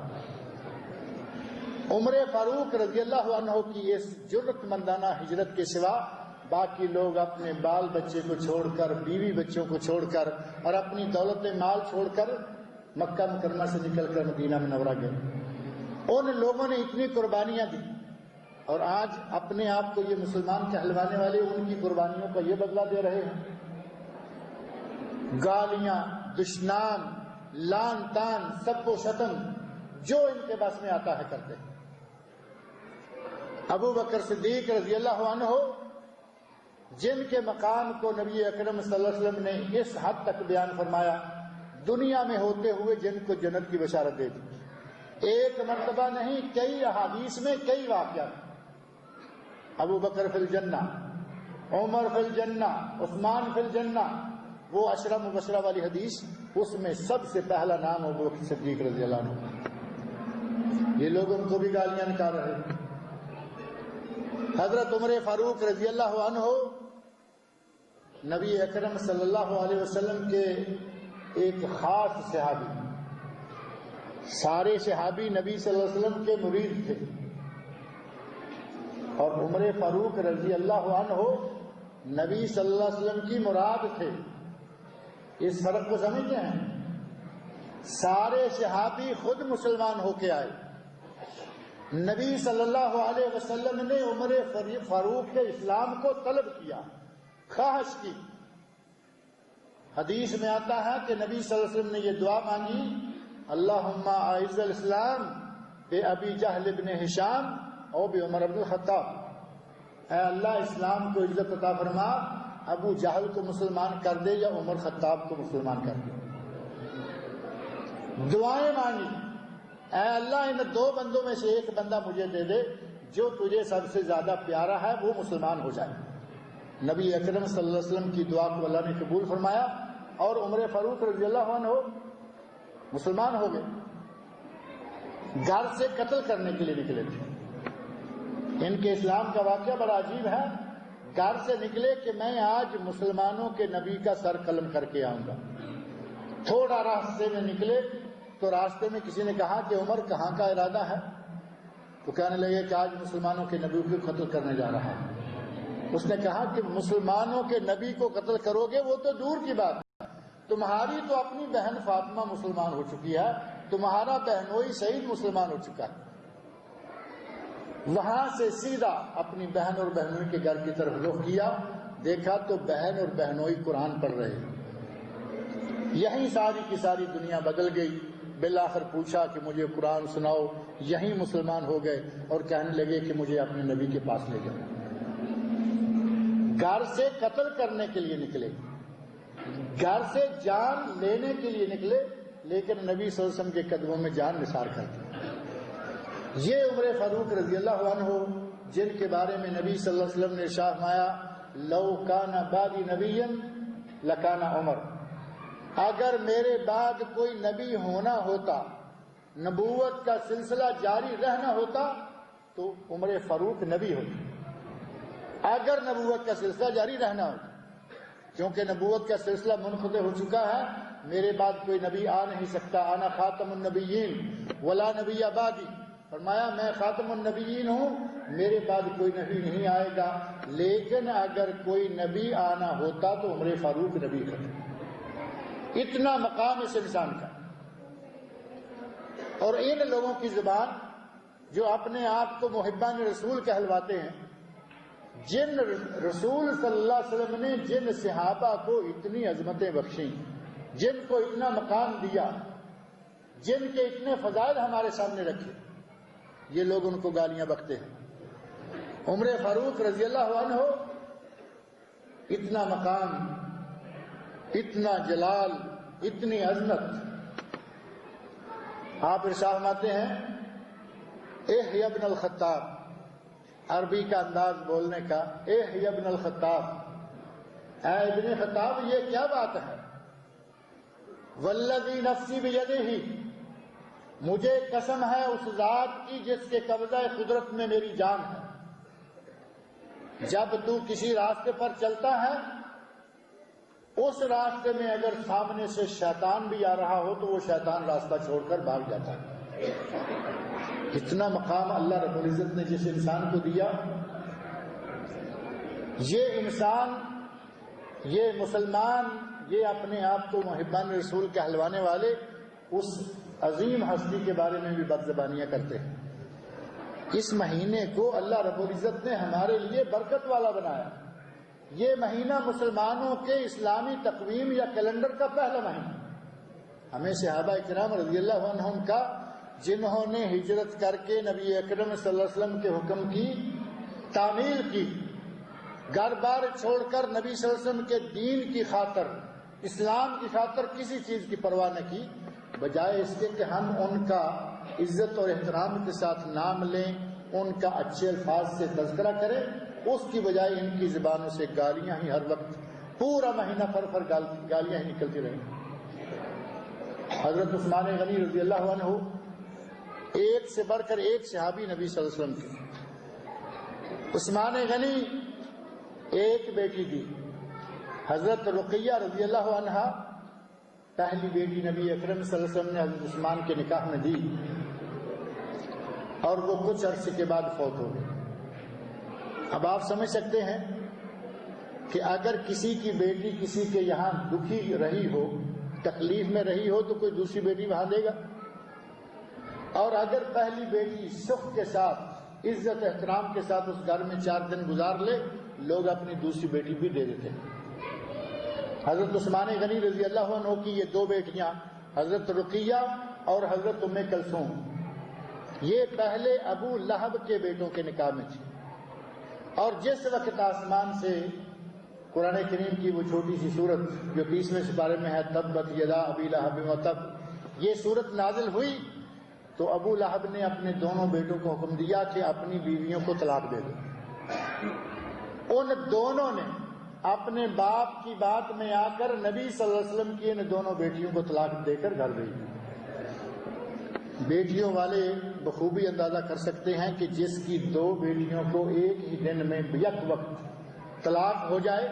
عمر فاروق رضی اللہ عنہ کی اس جرأت مندانہ ہجرت کے سوا باقی لوگ اپنے بال بچے کو چھوڑ کر، بیوی بچوں کو چھوڑ کر اور اپنی دولت مال چھوڑ کر مکہ مکرمہ سے نکل کر مدینہ منورہ گئے. ان لوگوں نے اتنی قربانیاں دی اور آج اپنے آپ کو یہ مسلمان کہلوانے والے ان کی قربانیوں کا یہ بدلہ دے رہے ہیں. گالیاں، دشنام، لان تان، سب و شتم جو ان کے بس میں آتا ہے کرتے ہیں. ابو بکر صدیق رضی اللہ عنہ، جن کے مقام کو نبی اکرم صلی اللہ علیہ وسلم نے اس حد تک بیان فرمایا، دنیا میں ہوتے ہوئے جن کو جنت کی بشارت دے دی. ایک مرتبہ نہیں، کئی احادیث میں کئی واقعات. ابو بکر فی الجنہ، عمر فی الجنہ، عثمان فی الجنہ، وہ عشرہ مبشرہ والی حدیث، اس میں سب سے پہلا نام ابو بکر صدیق رضی اللہ عنہ. یہ لوگ ان کو بھی گالیاں نکال رہے ہیں. حضرت عمر فاروق رضی اللہ عنہ نبی اکرم صلی اللہ علیہ وسلم کے ایک خاص صحابی، سارے صحابی نبی صلی اللہ علیہ وسلم کے مرید تھے، اور عمر فاروق رضی اللہ عنہ نبی صلی اللہ علیہ وسلم کی مراد تھے. اس فرق کو سمجھتے ہیں؟ سارے صحابی خود مسلمان ہو کے آئے، نبی صلی اللہ علیہ وسلم نے عمر فاروق کے اسلام کو طلب کیا، خواہش کی. حدیث میں آتا ہے کہ نبی صلی اللہ علیہ وسلم نے یہ دعا مانگی، اللہم اعز الاسلام بے ابی جہل ابن ہشام او بے عمر بن الخطاب، اے اللہ اسلام کو عزت عطا فرما، ابو جہل کو مسلمان کر دے یا عمر خطاب کو مسلمان کر دے. دعائیں مانگی، اے اللہ ان دو بندوں میں سے ایک بندہ مجھے دے دے جو تجھے سب سے زیادہ پیارا ہے، وہ مسلمان ہو جائے۔ نبی اکرم صلی اللہ علیہ وسلم کی دعا کو اللہ نے قبول فرمایا اور عمر فاروق رضی اللہ عنہ مسلمان ہو گئے۔ گھر سے قتل کرنے کے لیے نکلے تھے۔ ان کے اسلام کا واقعہ بڑا عجیب ہے۔ گھر سے نکلے کہ میں آج مسلمانوں کے نبی کا سر قلم کر کے آؤں گا۔ تھوڑا راستے میں نکلے تو راستے میں کسی نے کہا کہ عمر کہاں کا ارادہ ہے؟ تو کہنے لگے کہ آج مسلمانوں کے نبی کو قتل کرنے جا رہا ہے۔ اس نے کہا کہ مسلمانوں کے نبی کو قتل کرو گے وہ تو دور کی بات ہے، تمہاری تو اپنی بہن فاطمہ مسلمان ہو چکی ہے، تمہارا بہنوئی سعید مسلمان ہو چکا ہے۔ وہاں سے سیدھا اپنی بہن اور بہنوئی کے گھر کی طرف رخ کیا، دیکھا تو بہن اور بہنوئی قرآن پڑھ رہے۔ یہیں ساری کی ساری دنیا بدل گئی۔ بالآخر پوچھا کہ مجھے قرآن سناؤ، یہیں مسلمان ہو گئے اور کہنے لگے کہ مجھے اپنے نبی کے پاس لے جاؤ۔ گھر سے قتل کرنے کے لیے نکلے، گھر سے جان لینے کے لیے نکلے، لیکن نبی صلی اللہ علیہ وسلم کے قدموں میں جان نثار کر دی۔ یہ عمر فاروق رضی اللہ عنہ جن کے بارے میں نبی صلی اللہ علیہ وسلم نے ارشاد فرمایا لو کان بعدی نبی لکان عمر، اگر میرے بعد کوئی نبی ہونا ہوتا، نبوت کا سلسلہ جاری رہنا ہوتا تو عمر فاروق نبی ہوتا۔ اگر نبوت کا سلسلہ جاری رہنا ہوتا، کیونکہ نبوت کا سلسلہ منقطع ہو چکا ہے، میرے بعد کوئی نبی آ نہیں سکتا۔ انا خاتم النبیین ولا نبی بعدی، فرمایا میں خاتم النبیین ہوں، میرے بعد کوئی نبی نہیں آئے گا، لیکن اگر کوئی نبی آنا ہوتا تو عمر فاروق نبی ہوتا۔ اتنا مقام اس انسان کا۔ اور ان لوگوں کی زبان جو اپنے آپ کو محبان رسول کہلواتے ہیں، جن رسول صلی اللہ علیہ وسلم نے جن صحابہ کو اتنی عظمتیں بخشیں، جن کو اتنا مقام دیا، جن کے اتنے فضائل ہمارے سامنے رکھے، یہ لوگ ان کو گالیاں بکتے ہیں۔ عمر فاروق رضی اللہ عنہ اتنا مقام، اتنا جلال، اتنی عظمت۔ آپ ارشاد فرماتے ہیں اے ابن الخطاب، عربی کا انداز بولنے کا، اے ابن الخطاب، اے ابن خطاب یہ کیا بات ہے؟ والذی نفسی بیدہ، مجھے قسم ہے اس ذات کی جس کے قبضہ قدرت میں میری جان ہے، جب تو کسی راستے پر چلتا ہے، اس راستے میں اگر سامنے سے شیطان بھی آ رہا ہو تو وہ شیطان راستہ چھوڑ کر بھاگ جاتا ہے۔ اتنا مقام اللہ رب العزت نے جس انسان کو دیا، یہ انسان، یہ مسلمان، یہ اپنے آپ کو محبان رسول کہلوانے والے اس عظیم ہستی کے بارے میں بھی بدزبانیاں کرتے ہیں۔ اس مہینے کو اللہ رب العزت نے ہمارے لیے برکت والا بنایا۔ یہ مہینہ مسلمانوں کے اسلامی تقویم یا کیلنڈر کا پہلا مہینہ۔ ہمیں صحابہ کرام رضی اللہ عنہم کا، جنہوں نے ہجرت کر کے نبی اکرم صلی اللہ علیہ وسلم کے حکم کی تعمیل کی، گھر بار چھوڑ کر نبی صلی اللہ علیہ وسلم کے دین کی خاطر، اسلام کی خاطر کسی چیز کی پرواہ نہ کی، بجائے اس کے کہ ہم ان کا عزت اور احترام کے ساتھ نام لیں، ان کا اچھے الفاظ سے تذکرہ کریں، اس کی بجائے ان کی زبانوں سے گالیاں ہی ہر وقت، پورا مہینہ پر گالیاں ہی نکلتی رہیں۔ حضرت عثمان غنی رضی اللہ عنہ ایک سے بڑھ کر ایک صحابی نبی صلی اللہ علیہ وسلم کے۔ عثمان غنی ایک بیٹی دی، حضرت رقیہ رضی اللہ عنہا پہلی بیٹی نبی اکرم صلی اللہ علیہ وسلم نے حضرت عثمان کے نکاح میں دی، اور وہ کچھ عرصے کے بعد فوت ہو گئی۔ اب آپ سمجھ سکتے ہیں کہ اگر کسی کی بیٹی کسی کے یہاں دکھی رہی ہو، تکلیف میں رہی ہو، تو کوئی دوسری بیٹی وہاں دے گا؟ اور اگر پہلی بیٹی سکھ کے ساتھ، عزت احترام کے ساتھ اس گھر میں 4 دن گزار لے، لوگ اپنی دوسری بیٹی بھی دے دیتے ہیں۔ حضرت عثمان غنی رضی اللہ عنہ کی یہ 2 بیٹیاں، حضرت رقیہ اور حضرت ام کلثوم، یہ پہلے ابو لہب کے بیٹوں کے نکاح میں تھی۔ اور جس وقت آسمان سے قرآن کریم کی وہ چھوٹی سی سورت جو 30ویں سپارے میں ہے، تبت یدا ابی لہب وتب، یہ صورت نازل ہوئی تو ابو لہب نے اپنے دونوں بیٹوں کو حکم دیا کہ اپنی بیویوں کو طلاق دے دو۔ ان دونوں نے اپنے باپ کی بات میں آ کر نبی صلی اللہ علیہ وسلم کی ان دونوں بیٹیوں کو طلاق دے کر گھر بھیج دیا۔ بیٹیوں والے بخوبی اندازہ کر سکتے ہیں کہ جس کی دو بیٹیوں کو ایک ہی دن میں یک وقت طلاق ہو جائے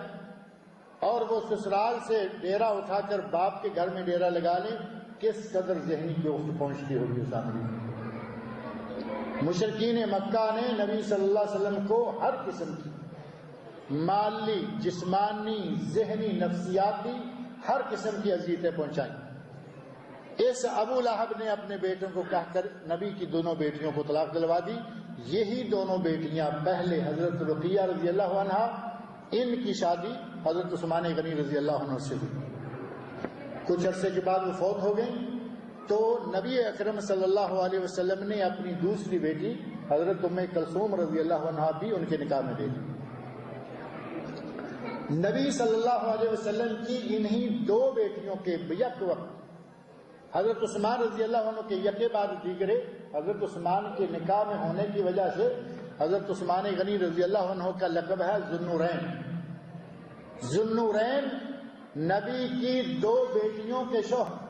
اور وہ سسرال سے ڈیرا اٹھا کر باپ کے گھر میں ڈیرا لگا لیں، کس قدر ذہنی کوفت پہنچتی ہوگی اس آدمی کو۔ مشرکین مکہ نے نبی صلی اللہ علیہ وسلم کو ہر قسم کی مالی، جسمانی، ذہنی، نفسیاتی ہر قسم کی اذیتیں پہنچائیں۔ اس ابو لہب نے اپنے بیٹوں کو کہہ کر نبی کی دونوں بیٹیوں کو طلاق دلوا دی۔ یہی دونوں بیٹیاں پہلے حضرت رقیہ رضی اللہ عنہ، ان کی شادی حضرت عثمان غنی رضی اللہ عنہ سے ہوئی۔ کچھ عرصے کے بعد وہ فوت ہو گئیں تو نبی اکرم صلی اللہ علیہ وسلم نے اپنی دوسری بیٹی حضرت ام کلثوم رضی اللہ عنہا بھی ان کے نکاح میں دے دی۔ نبی صلی اللہ علیہ وسلم کی انہی دو بیٹیوں کے یک وقت حضرت عثمان رضی اللہ عنہ کے یکے بعد دیگرے، حضرت عثمان کے نکاح میں ہونے کی وجہ سے حضرت عثمان غنی رضی اللہ عنہ کا لقب ہے ذوالنورین۔ ذوالنورین نبی کی دو بیٹیوں کے شوہر۔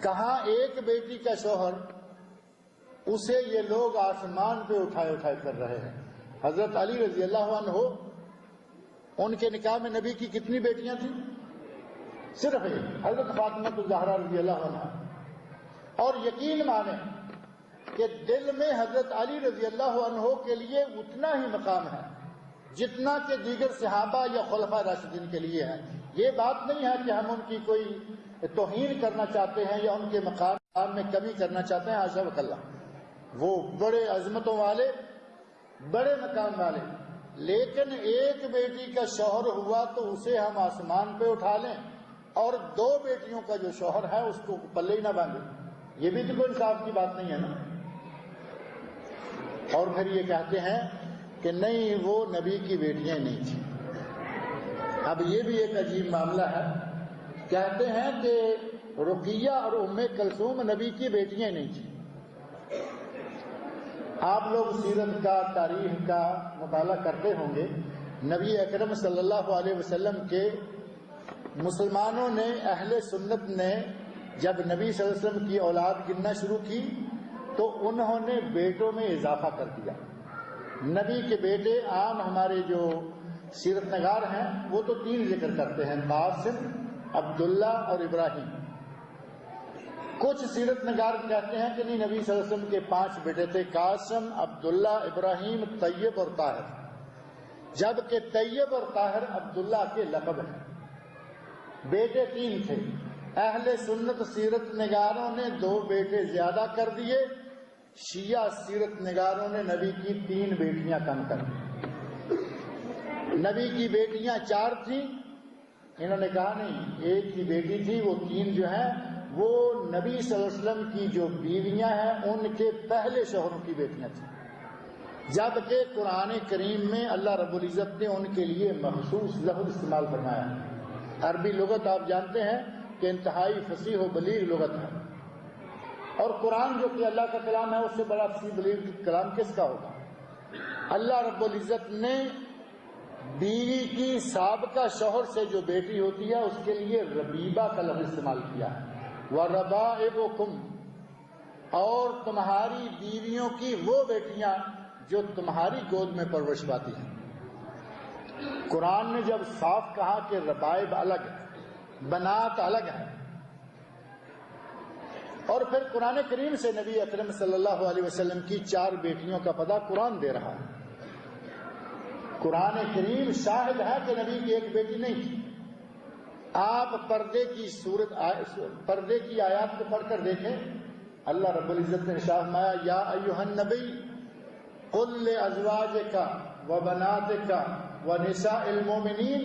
کہاں ایک بیٹی کا شوہر، اسے یہ لوگ آسمان پہ اٹھائے اٹھائے کر رہے ہیں۔ حضرت علی رضی اللہ عنہ، ان کے نکاح میں نبی کی کتنی بیٹیاں تھیں؟ صرف ایک، حضرت فاطمہ الزہرا رضی اللہ عنہ۔ اور یقین مانیں کہ دل میں حضرت علی رضی اللہ عنہ کے لیے اتنا ہی مقام ہے جتنا کہ دیگر صحابہ یا خلفاء راشدین کے لیے ہے۔ یہ بات نہیں ہے کہ ہم ان کی کوئی توہین کرنا چاہتے ہیں یا ان کے مقام میں کمی کرنا چاہتے ہیں، حاشا وکلا۔ وہ بڑے عظمتوں والے، بڑے مقام والے، لیکن ایک بیٹی کا شوہر ہوا تو اسے ہم آسمان پہ اٹھا لیں اور دو بیٹیوں کا جو شوہر ہے اس کو پلے ہی نہ باندھیں، یہ بھی تو کوئی انصاف کی بات نہیں ہے نا۔ اور پھر یہ کہتے ہیں کہ نہیں، وہ نبی کی بیٹیاں نہیں تھیں۔ اب یہ بھی ایک عجیب معاملہ ہے، کہتے ہیں کہ رقیہ اور ام کلثوم نبی کی بیٹیاں نہیں تھیں۔ آپ لوگ سیرت کا، تاریخ کا مطالعہ کرتے ہوں گے۔ نبی اکرم صلی اللہ علیہ وسلم کے مسلمانوں نے، اہل سنت نے جب نبی صلی اللہ علیہ وسلم کی اولاد گننا شروع کی تو انہوں نے بیٹوں میں اضافہ کر دیا۔ نبی کے بیٹے عام ہمارے جو سیرت نگار ہیں وہ تو تین ذکر کرتے ہیں، قاسم، عبداللہ اور ابراہیم۔ کچھ سیرت نگار کہتے ہیں کہ نہیں، نبی صلی اللہ علیہ وسلم کے 5 بیٹے تھے، قاسم، عبداللہ، ابراہیم، طیب اور طاہر، جبکہ طیب اور طاہر عبداللہ کے لقب ہیں۔ بیٹے 3 تھے۔ اہل سنت سیرت نگاروں نے 2 بیٹے زیادہ کر دیے، شیعہ سیرت نگاروں نے نبی کی 3 بیٹیاں کم کر دی۔ نبی کی بیٹیاں 4 تھیں، انہوں نے کہا نہیں، ایک ہی بیٹی تھی، وہ 3 جو ہیں وہ نبی صلی اللہ علیہ وسلم کی جو بیویاں ہیں ان کے پہلے شوہروں کی بیٹیاں تھیں، جبکہ قرآن کریم میں اللہ رب العزت نے ان کے لیے مخصوص لفظ استعمال فرمایا ہے۔ عربی لغت آپ جانتے ہیں کہ انتہائی فصیح و بلیغ لغت ہے، اور قرآن جو کہ اللہ کا کلام ہے اس سے بڑا فصیح بلیغ کلام کس کا ہوگا؟ اللہ رب العزت نے بیوی کی سابقہ شوہر سے جو بیٹی ہوتی ہے اس کے لیے ربیبہ کا لفظ استعمال کیا ہے، وَرَبَائِبُكُمْ، اور تمہاری بیویوں کی وہ بیٹیاں جو تمہاری گود میں پرورش پاتی ہیں۔ قرآن نے جب صاف کہا کہ ربائب الگ ہے، بنات الگ ہے، اور پھر قرآن کریم سے نبی اکرم صلی اللہ علیہ وسلم کی 4 بیٹیوں کا پتہ قرآن دے رہا ہے۔ قرآن کریم شاہد ہے کہ نبی کی ایک بیٹی نہیں تھی۔ آپ پردے کی آیات کو پڑھ کر دیکھیں، اللہ رب العزت نے ارشاد فرمایا، یا ایھا النبی قل لازواجک وبناتک ونساء المؤمنین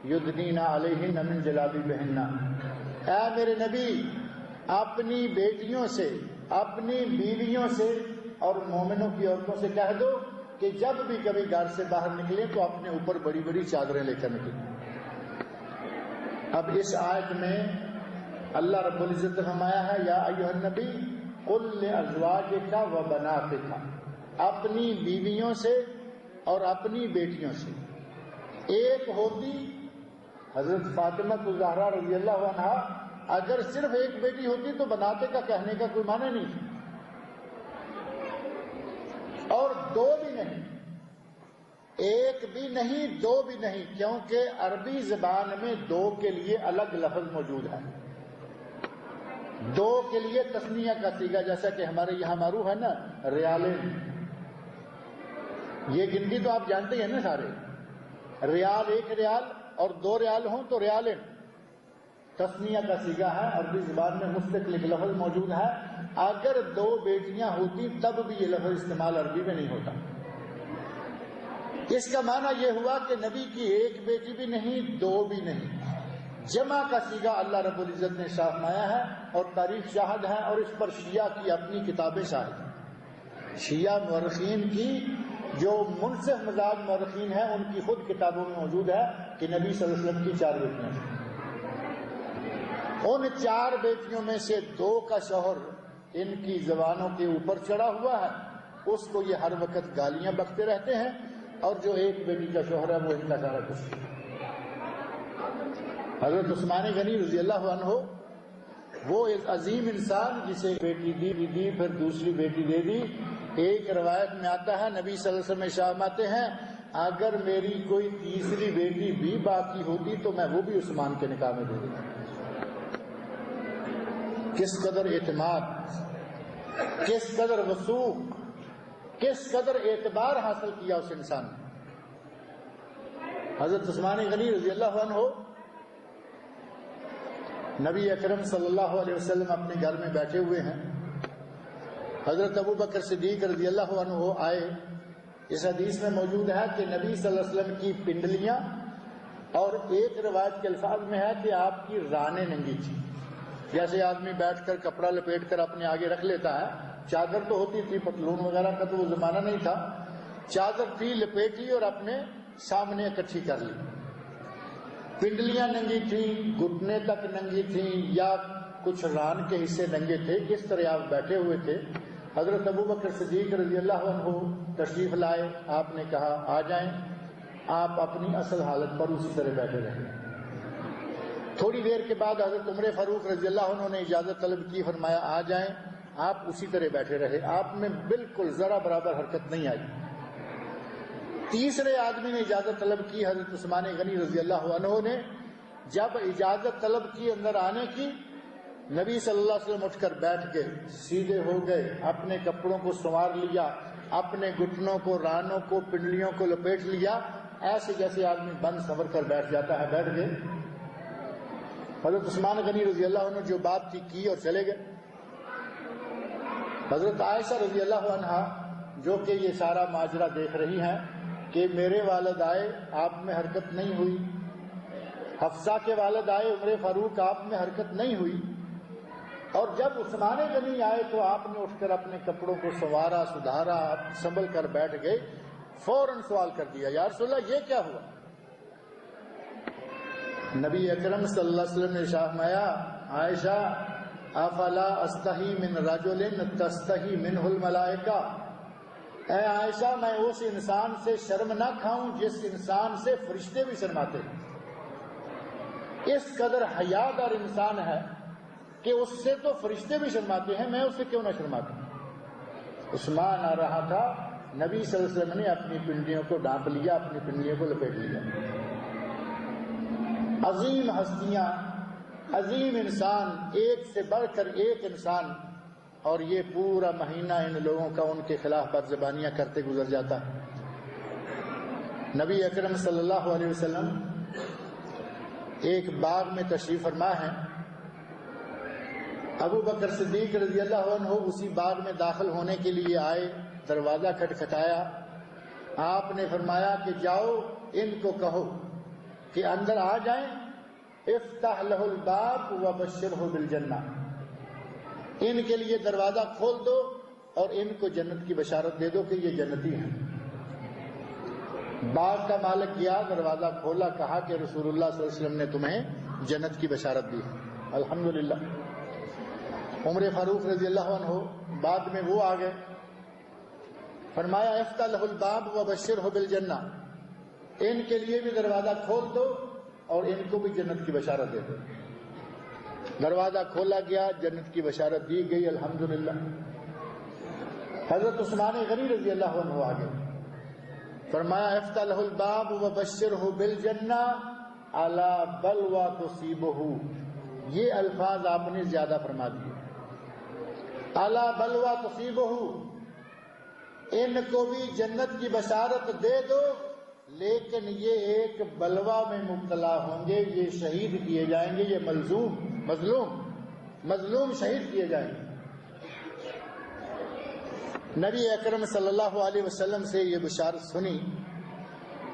یدنین علیہن من جلابیبہن، اے میرے نبی، اپنی بیٹیوں سے، اپنی بیویوں سے اور مومنوں کی عورتوں سے کہہ دو کہ جب بھی کبھی گھر سے باہر نکلیں تو اپنے اوپر بڑی بڑی چادریں لے کر نکلیں۔ اب اس آیت میں اللہ رب العزت نے فرمایا ہے یا ایھا النبی قل لازواجک و بناتک، اپنی بیویوں سے اور اپنی بیٹیوں سے. ایک ہوتی حضرت فاطمہ الزہرا رضی اللہ عنہا، اگر صرف ایک بیٹی ہوتی تو بناتے کا کہنے کا کوئی معنی نہیں تھا، اور دو بھی نہیں، ایک بھی نہیں، دو بھی نہیں، کیونکہ عربی زبان میں دو کے لیے الگ لفظ موجود ہے. دو کے لیے تثنیہ کا صیغہ، جیسا کہ ہمارے یہاں معروف ہے نا ریالین، یہ گنتی تو آپ جانتے ہیں نا سارے، ریال ایک ریال اور دو ریال ہوں تو ریالین، تثنیہ کا صیغہ ہے. عربی زبان میں مستقل ایک لفظ موجود ہے. اگر دو بیٹیاں ہوتی تب بھی یہ لفظ استعمال عربی میں نہیں ہوتا. اس کا معنی یہ ہوا کہ نبی کی ایک بیٹی بھی نہیں، دو بھی نہیں، جمع کا صیغہ اللہ رب العزت نے صاف فرمایا ہے، اور تاریخ شاہد ہے، اور اس پر شیعہ کی اپنی کتابیں شاہد ہیں. شیعہ مورخین کی جو منصف مزاج مورخین ہیں ان کی خود کتابوں میں موجود ہے کہ نبی صلی اللہ علیہ وسلم کی 4 بیٹیاں ہیں. ان 4 بیٹیوں میں سے 2 کا شوہر ان کی زبانوں کے اوپر چڑھا ہوا ہے، اس کو یہ ہر وقت گالیاں بکتے رہتے ہیں، اور جو ایک بیٹی کا شوہر ہے وہ ان کا سارا کچھ. حضرت عثمان غنی رضی اللہ عنہ وہ ایک عظیم انسان جسے بیٹی دی پھر دوسری بیٹی دے دی. ایک روایت میں آتا ہے نبی صلی اللہ علیہ وسلم فرماتے ہیں اگر میری کوئی تیسری بیٹی بھی باقی ہوتی تو میں وہ بھی عثمان کے نکاح میں دے دیتا. کس قدر اعتماد، کس قدر وثوق، کس قدر اعتبار حاصل کیا اس انسان نے. حضرت عثمان غنی رضی اللہ عنہ نبی اکرم صلی اللہ علیہ وسلم اپنے گھر میں بیٹھے ہوئے ہیں. حضرت ابو بکر صدیق رضی اللہ عنہ آئے. اس حدیث میں موجود ہے کہ نبی صلی اللہ علیہ وسلم کی پنڈلیاں، اور ایک روایت کے الفاظ میں ہے کہ آپ کی رانیں ننگی تھی. جیسے آدمی بیٹھ کر کپڑا لپیٹ کر اپنے آگے رکھ لیتا ہے، چادر تو ہوتی تھی، پتلون وغیرہ کا تو وہ زمانہ نہیں تھا، چادر تھی لپیٹی اور اپنے سامنے اکٹھی کر لی. پنڈلیاں ننگی تھیں، گھٹنے تک ننگی تھیں، یا کچھ ران کے حصے ننگے تھے. کس طرح آپ بیٹھے ہوئے تھے. حضرت ابو بکر صدیق رضی اللہ عنہ تشریف لائے. آپ نے کہا آ جائیں. آپ اپنی اصل حالت پر اسی طرح بیٹھے رہے. تھوڑی دیر کے بعد حضرت عمر فاروق رضی اللہ عنہ نے اجازت طلب کی، فرمایا آ جائیں. آپ اسی طرح بیٹھے رہے. آپ میں بالکل ذرا برابر حرکت نہیں آئی. تیسرے آدمی نے اجازت طلب کی، حضرت عثمان غنی رضی اللہ عنہ نے. جب اجازت طلب کی اندر آنے کی، نبی صلی اللہ علیہ وسلم اٹھ کر بیٹھ گئے، سیدھے ہو گئے، اپنے کپڑوں کو سنوار لیا، اپنے گھٹنوں کو، رانوں کو، پنڈلیوں کو لپیٹ لیا، ایسے جیسے آدمی بند سنور کر بیٹھ جاتا ہے، بیٹھ گئے. حضرت عثمان غنی رضی اللہ عنہ جو بات تھی کی اور چلے گئے. حضرت عائشہ رضی اللہ عنہا جو کہ یہ سارا ماجرا دیکھ رہی ہیں کہ میرے والد آئے، آپ میں حرکت نہیں ہوئی. حفصہ کے والد آئے، عمر فاروق، آپ میں حرکت نہیں ہوئی. اور جب عثمان غنی آئے تو آپ نے اٹھ کر اپنے کپڑوں کو سنوارا، سدھارا، سنبھل کر بیٹھ گئے. فوراً سوال کر دیا یا رسول اللہ یہ کیا ہوا. نبی اکرم صلی اللہ علیہ وسلم نے فرمایا عائشہ افلا استحی من رجل تستحی منہ الملائکہ. اے عائشہ میں اس انسان سے شرم نہ کھاؤں جس انسان سے فرشتے بھی شرماتے ہیں. اس قدر حیادار انسان ہے کہ اس سے تو فرشتے بھی شرماتے ہیں، میں اس سے کیوں نہ شرماتا. عثمان آ رہا تھا، نبی صلی اللہ علیہ وسلم نے اپنی پنڈلیوں کو ڈانپ لیا، اپنی پنڈلیوں کو لپیٹ لیا. عظیم ہستیاں، عظیم انسان، ایک سے بڑھ کر ایک انسان، اور یہ پورا مہینہ ان لوگوں کا ان کے خلاف بدزبانیاں کرتے گزر جاتا. نبی اکرم صلی اللہ علیہ وسلم ایک باغ میں تشریف فرما ہے. ابو بکر صدیق رضی اللہ عنہ اسی باغ میں داخل ہونے کے لیے آئے. دروازہ کھٹکھٹایا. آپ نے فرمایا کہ جاؤ ان کو کہو کہ اندر آ جائیں. افتح لہ الباب وبشرہ بالجنہ. ان کے لیے دروازہ کھول دو اور ان کو جنت کی بشارت دے دو کہ یہ جنتی ہیں. باغ کا مالک گیا، دروازہ کھولا، کہا کہ رسول اللہ صلی اللہ علیہ وسلم نے تمہیں جنت کی بشارت دی. الحمدللہ۔ عمر فاروق رضی اللہ عنہ بعد میں وہ آ گئے، فرمایا افتح لہ الباب وبشرہ بالجنہ، ان کے لیے بھی دروازہ کھول دو اور ان کو بھی جنت کی بشارت دے دو۔ دروازہ کھولا گیا، جنت کی بشارت دی گئی، الحمدللہ۔ حضرت عثمان غنی رضی اللہ عنہ آگے فرمایا افتح لہ الباب وبشرہ بالجنہ الا بلوى تصیبہ، یہ الفاظ آپ نے زیادہ فرما دیے، الا بلوى تصیبہ، ان کو بھی جنت کی بشارت دے دو، لیکن یہ ایک بلوا میں مبتلا ہوں گے، یہ شہید کیے جائیں گے، یہ مظلوم شہید کیے جائیں گے۔ نبی اکرم صلی اللہ علیہ وسلم سے یہ بشارت سنی،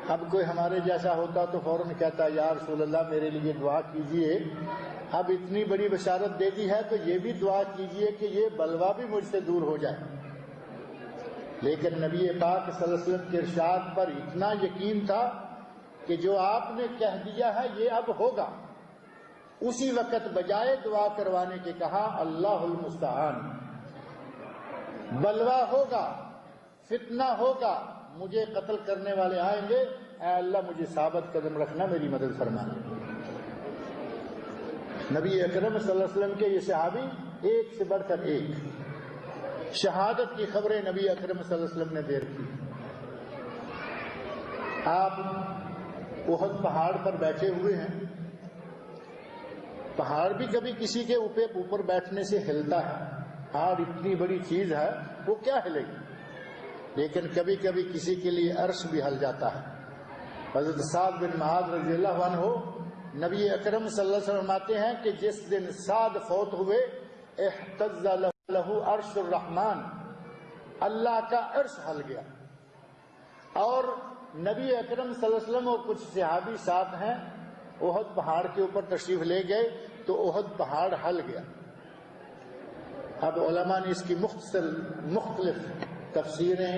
اب کوئی ہمارے جیسا ہوتا تو فوراً کہتا یا رسول اللہ میرے لیے دعا کیجئے، اب اتنی بڑی بشارت دے دی ہے تو یہ بھی دعا کیجئے کہ یہ بلوا بھی مجھ سے دور ہو جائے۔ لیکن نبی پاک صلی اللہ علیہ وسلم کے ارشاد پر اتنا یقین تھا کہ جو آپ نے کہہ دیا ہے یہ اب ہوگا، اسی وقت بجائے دعا کروانے کے کہا اللہ المستعان، بلوا ہوگا، فتنہ ہوگا، مجھے قتل کرنے والے آئیں گے، اے اللہ مجھے ثابت قدم رکھنا، میری مدد فرما۔ نبی اکرم صلی اللہ علیہ وسلم کے یہ صحابی ایک سے بڑھ کر ایک شہادت کی خبریں نبی اکرم صلی اللہ علیہ وسلم نے دے رکھی۔ آپ احد پہاڑ پر بیٹھے ہوئے ہیں، پہاڑ بھی کبھی کسی کے اوپر بیٹھنے سے ہلتا ہے، پہاڑ اتنی بڑی چیز ہے وہ کیا ہلے گی، لیکن کبھی کبھی کسی کے لیے عرش بھی ہل جاتا ہے۔ حضرت سعد بن معاذ رضی اللہ عنہ نبی اکرم صلی اللہ علیہ وسلم فرماتے ہیں کہ جس دن سعد فوت ہوئے احتز لہ عرش الرحمن، اللہ کا عرش ہل گیا، اور نبی اکرم صلی اللہ علیہ وسلم اور کچھ صحابی ساتھ ہیں، احد پہاڑ کے اوپر تشریف لے گئے تو احد پہاڑ ہل گیا۔ اب علماء نے اس کی مختلف تفسیریں،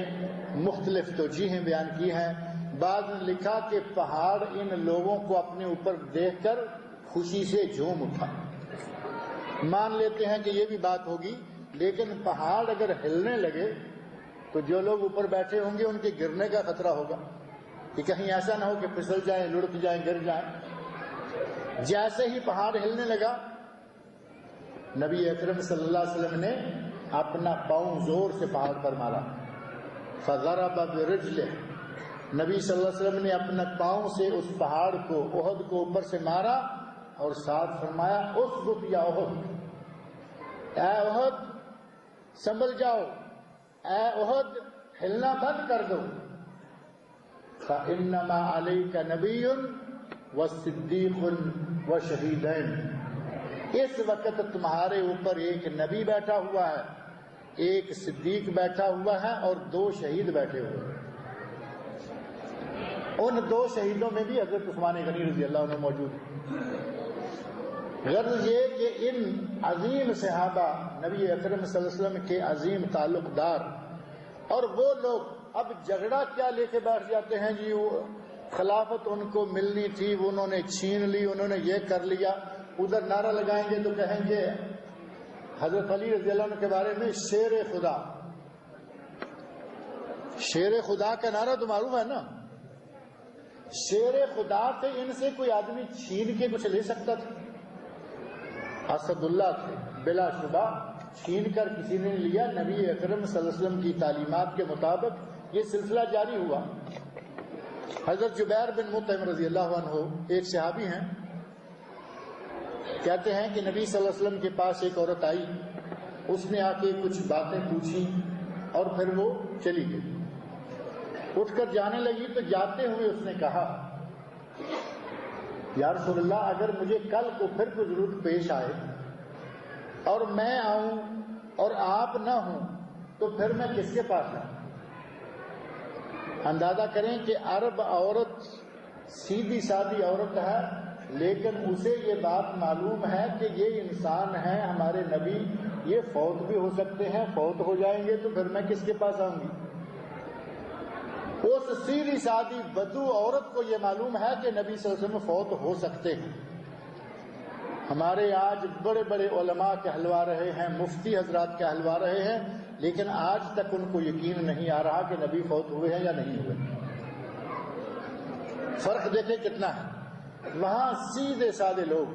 مختلف توجیہیں بیان کی ہیں۔ بعض نے لکھا کہ پہاڑ ان لوگوں کو اپنے اوپر دیکھ کر خوشی سے جھوم اٹھا، مان لیتے ہیں کہ یہ بھی بات ہوگی، لیکن پہاڑ اگر ہلنے لگے تو جو لوگ اوپر بیٹھے ہوں گے ان کے گرنے کا خطرہ ہوگا کہ کہیں ایسا نہ ہو کہ پھسل جائیں، لڑک جائیں، گر جائیں۔ جیسے ہی پہاڑ ہلنے لگا، نبی اکرم صلی اللہ علیہ وسلم نے اپنا پاؤں زور سے پہاڑ پر مارا، فضرب برجلہ، نبی صلی اللہ علیہ وسلم نے اپنا پاؤں سے اس پہاڑ کو، احد کو اوپر سے مارا، اور ساتھ فرمایا اسقط یا احد، اے احد سنبھل جاؤ، اے احد ہلنا بند کر دو، فإنما علیک نبی وصدیق وشہیدین، اس وقت تمہارے اوپر ایک نبی بیٹھا ہوا ہے، ایک صدیق بیٹھا ہوا ہے، اور 2 شہید بیٹھے ہوئے ہیں۔ ان 2 شہیدوں میں بھی حضرت عثمان غنی رضی اللہ عنہ موجود ہیں۔ غرض یہ کہ ان عظیم صحابہ، نبی اکرم صلی اللہ علیہ وسلم کے عظیم تعلق دار، اور وہ لوگ اب جھگڑا کیا لے کے بیٹھ جاتے ہیں، جی وہ خلافت ان کو ملنی تھی، انہوں نے چھین لی، انہوں نے یہ کر لیا، ادھر نعرہ لگائیں گے تو کہیں گے حضرت علی رضی اللہ عنہ کے بارے میں شیر خدا، شیر خدا کا نعرہ تو معروف ہے نا، شیر خدا سے ان سے کوئی آدمی چھین کے کچھ لے سکتا تھا؟ اسد اللہ سے بلا شبہ چھین کر کسی نے لیا، نبی اکرم صلی اللہ علیہ وسلم کی تعلیمات کے مطابق یہ سلسلہ جاری ہوا۔ حضرت جبیر بن مطعم رضی اللہ عنہ ایک صحابی ہیں، کہتے ہیں کہ نبی صلی اللہ علیہ وسلم کے پاس ایک عورت آئی، اس نے آ کے کچھ باتیں پوچھی اور پھر وہ چلی گئی، اٹھ کر جانے لگی تو جاتے ہوئے اس نے کہا یا رسول اللہ اگر مجھے کل کو پھر کوئی ضرورت پیش آئے اور میں آؤں اور آپ نہ ہوں تو پھر میں کس کے پاس جاؤں؟ اندازہ کریں کہ عرب عورت سیدھی سادی عورت ہے، لیکن اسے یہ بات معلوم ہے کہ یہ انسان ہے ہمارے نبی، یہ فوت بھی ہو سکتے ہیں، فوت ہو جائیں گے تو پھر میں کس کے پاس آؤں گی؟ اس سیدھی سادی بدو عورت کو یہ معلوم ہے کہ نبی صلی اللہ علیہ وسلم فوت ہو سکتے ہیں، ہمارے آج بڑے بڑے علماء کہلوا رہے ہیں، مفتی حضرات کہلوا رہے ہیں، لیکن آج تک ان کو یقین نہیں آ رہا کہ نبی فوت ہوئے ہیں یا نہیں ہوئے۔ فرق دیکھیں کتنا ہے۔ وہاں سیدھے سادے لوگ،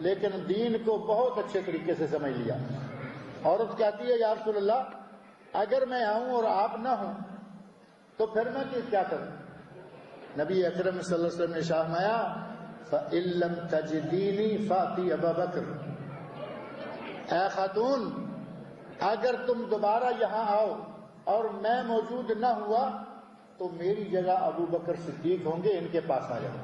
لیکن دین کو بہت اچھے طریقے سے سمجھ لیا۔ عورت کہتی ہے یا رسول اللہ اگر میں آؤں اور آپ نہ ہوں تو پھر میں کیا کروں؟ نبی اکرم صلی اللہ علیہ وسلم نے فرمایا فَإِن لَّمْ تَجِدِينِي فَأْتِي أَبَا بَكْرٍ، اے خاتون اگر تم دوبارہ یہاں آؤ اور میں موجود نہ ہوا تو میری جگہ ابو بکر صدیق ہوں گے، ان کے پاس آ جاؤ۔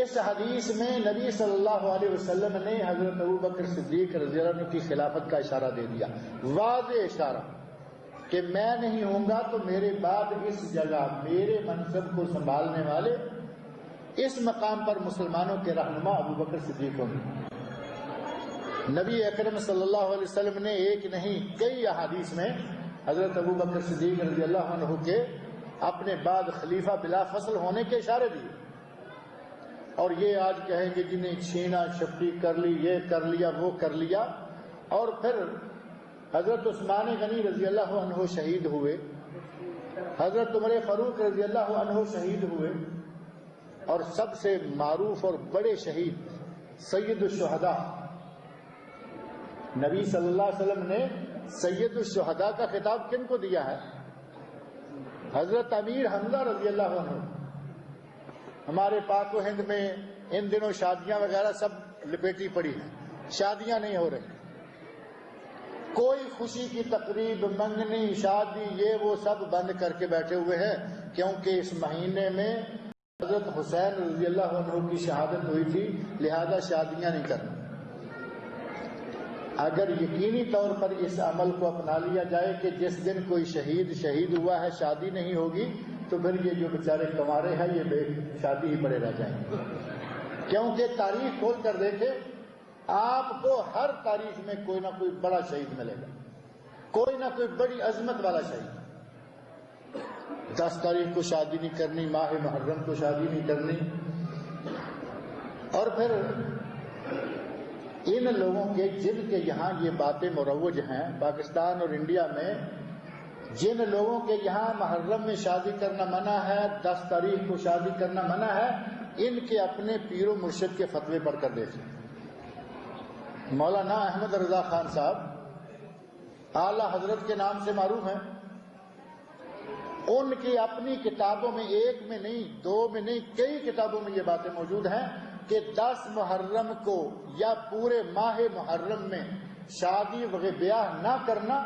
اس حدیث میں نبی صلی اللہ علیہ وسلم نے حضرت ابو بکر صدیق رضی اللہ عنہ کی خلافت کا اشارہ دے دیا، واضح اشارہ کہ میں نہیں ہوں گا تو میرے بعد اس جگہ میرے منصب کو سنبھالنے والے اس مقام پر مسلمانوں کے رہنما ابو بکر صدیق ہوں گے۔ نبی اکرم صلی اللہ علیہ وسلم نے ایک نہیں کئی احادیث میں حضرت ابو بکر صدیق رضی اللہ عنہ کے اپنے بعد خلیفہ بلا فصل ہونے کے اشارے دیے۔ اور یہ آج کہیں گے جنہیں چھینا چھپٹی کر لی، یہ کر لیا وہ کر لیا، اور پھر حضرت عثمان غنی رضی اللہ عنہ شہید ہوئے، حضرت عمر فاروق رضی اللہ عنہ شہید ہوئے، اور سب سے معروف اور بڑے شہید سید الشہداء، نبی صلی اللہ علیہ وسلم نے سید الشہداء کا خطاب کن کو دیا ہے؟ حضرت امیر حمزہ رضی اللہ عنہ۔ ہمارے پاک و ہند میں ان دنوں شادیاں وغیرہ سب لپیٹی پڑی ہیں، شادیاں نہیں ہو رہی، کوئی خوشی کی تقریب، منگنی، شادی، یہ وہ سب بند کر کے بیٹھے ہوئے ہیں، کیونکہ اس مہینے میں حضرت حسین رضی اللہ عنہ کی شہادت ہوئی تھی، لہذا شادیاں نہیں کرنی۔ اگر یقینی طور پر اس عمل کو اپنا لیا جائے کہ جس دن کوئی شہید ہوا ہے شادی نہیں ہوگی، تو پھر یہ جو بیچارے کنوارے ہیں یہ بے شادی ہی پڑے رہ جائیں گے۔ کیونکہ تاریخ کھول کر دیکھیں، آپ کو ہر تاریخ میں کوئی نہ کوئی بڑا شہید ملے گا، کوئی نہ کوئی بڑی عظمت والا شہید۔ 10 تاریخ کو شادی نہیں کرنی، ماہ محرم کو شادی نہیں کرنی، اور پھر ان لوگوں کے جن کے یہاں یہ باتیں مروج ہیں، پاکستان اور انڈیا میں جن لوگوں کے یہاں محرم میں شادی کرنا منع ہے، 10 تاریخ کو شادی کرنا منع ہے، ان کے اپنے پیر و مرشد کے فتوے پڑھ کر دیکھیں۔ مولانا احمد رضا خان صاحب اعلی حضرت کے نام سے معروف ہیں، ان کی اپنی کتابوں میں ایک میں نہیں، 2 میں نہیں، کئی کتابوں میں یہ باتیں موجود ہیں کہ 10 محرم کو یا پورے ماہ محرم میں شادی وغیرہ بیاہ نہ کرنا،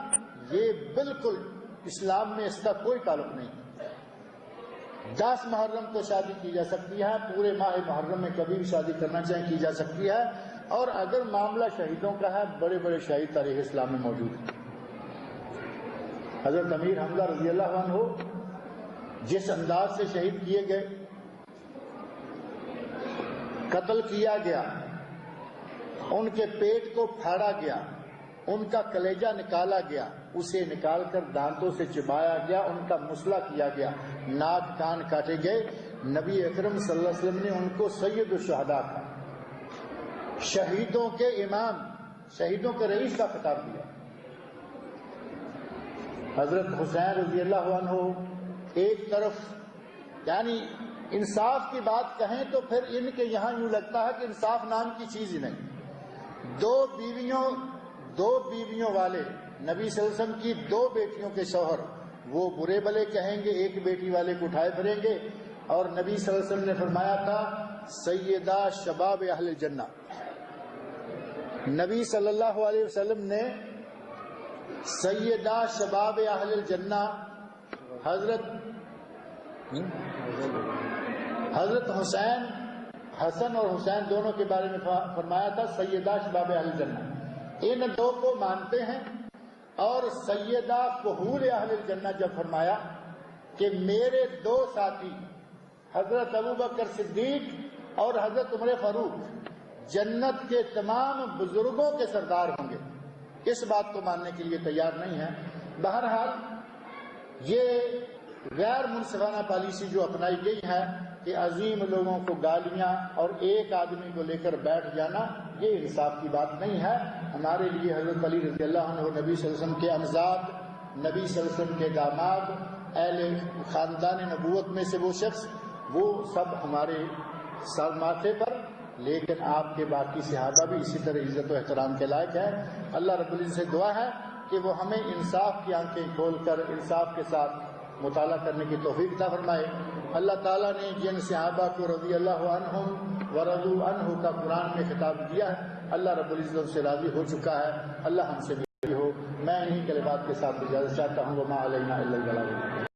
یہ بالکل اسلام میں اس کا کوئی تعلق نہیں۔ 10 محرم کو شادی کی جا سکتی ہے، پورے ماہ محرم میں کبھی بھی شادی کرنا چاہیں کی جا سکتی ہے، اور اگر معاملہ شہیدوں کا ہے، بڑے بڑے شہید تاریخ اسلام میں موجود ہیں۔ حضرت امیر حمزہ رضی اللہ عنہ جس انداز سے شہید کیے گئے، قتل کیا گیا، ان کے پیٹ کو پھاڑا گیا، ان کا کلیجہ نکالا گیا، اسے نکال کر دانتوں سے چبایا گیا، ان کا مسئلہ کیا گیا، ناک کان کاٹے گئے، نبی اکرم صلی اللہ علیہ وسلم نے ان کو سید الشہداء کہا، شہیدوں کے امام، شہیدوں کے رئیس کا خطاب دیا۔ حضرت حسین رضی اللہ عنہ ایک طرف، یعنی انصاف کی بات کہیں تو پھر ان کے یہاں یوں لگتا ہے کہ انصاف نام کی چیز ہی نہیں۔ 2 بیویوں والے نبی صلی اللہ علیہ وسلم کی 2 بیٹیوں کے شوہر، وہ برے بلے کہیں گے، ایک بیٹی والے کو اٹھائے پھریں گے، اور نبی صلی اللہ علیہ وسلم نے فرمایا تھا سیدہ شباب اہل الجنہ۔ نبی صلی اللہ علیہ وسلم نے سیدہ شباب اہل الجنہ حضرت حسن اور حسین دونوں کے بارے میں فرمایا تھا سیدہ شباب اہل الجنہ۔ ان 2 کو مانتے ہیں، اور سیدہ فحول اہل الجنہ جب فرمایا کہ میرے 2 ساتھی حضرت ابو بکر صدیق اور حضرت عمر فاروق جنت کے تمام بزرگوں کے سردار ہوں گے، اس بات کو ماننے کے لیے تیار نہیں ہے۔ بہرحال یہ غیر منصفانہ پالیسی جو اپنائی گئی ہے کہ کہ عظیم لوگوں کو گالیاں اور ایک آدمی کو لے کر بیٹھ جانا یہ انصاف کی بات نہیں ہے۔ ہمارے لیے حضرت علی رضی اللہ عنہ نبی صلی اللہ علیہ وسلم کے امزاد، نبی صلی اللہ علیہ وسلم کے داماد، اہل خاندان نبوت میں سے وہ شخص، وہ سب ہمارے سر ماتھے پر، لیکن آپ کے باقی صحابہ بھی اسی طرح عزت و احترام کے لائق ہیں۔ اللہ رب العزت سے دعا ہے کہ وہ ہمیں انصاف کی آنکھیں کھول کر انصاف کے ساتھ مطالعہ کرنے کی توفیق عطا فرمائے۔ اللہ تعالیٰ نے جن صحابہ کو رضی اللہ عنہم ورضوا عنہ کا قرآن میں خطاب کیا ہے، اللہ رب العزت سے راضی ہو چکا ہے، اللہ ہم سے بھی راضی ہو۔ میں انہی کلمات کے ساتھ اجازت چاہتا ہوں، وما علینا الا البلاغ۔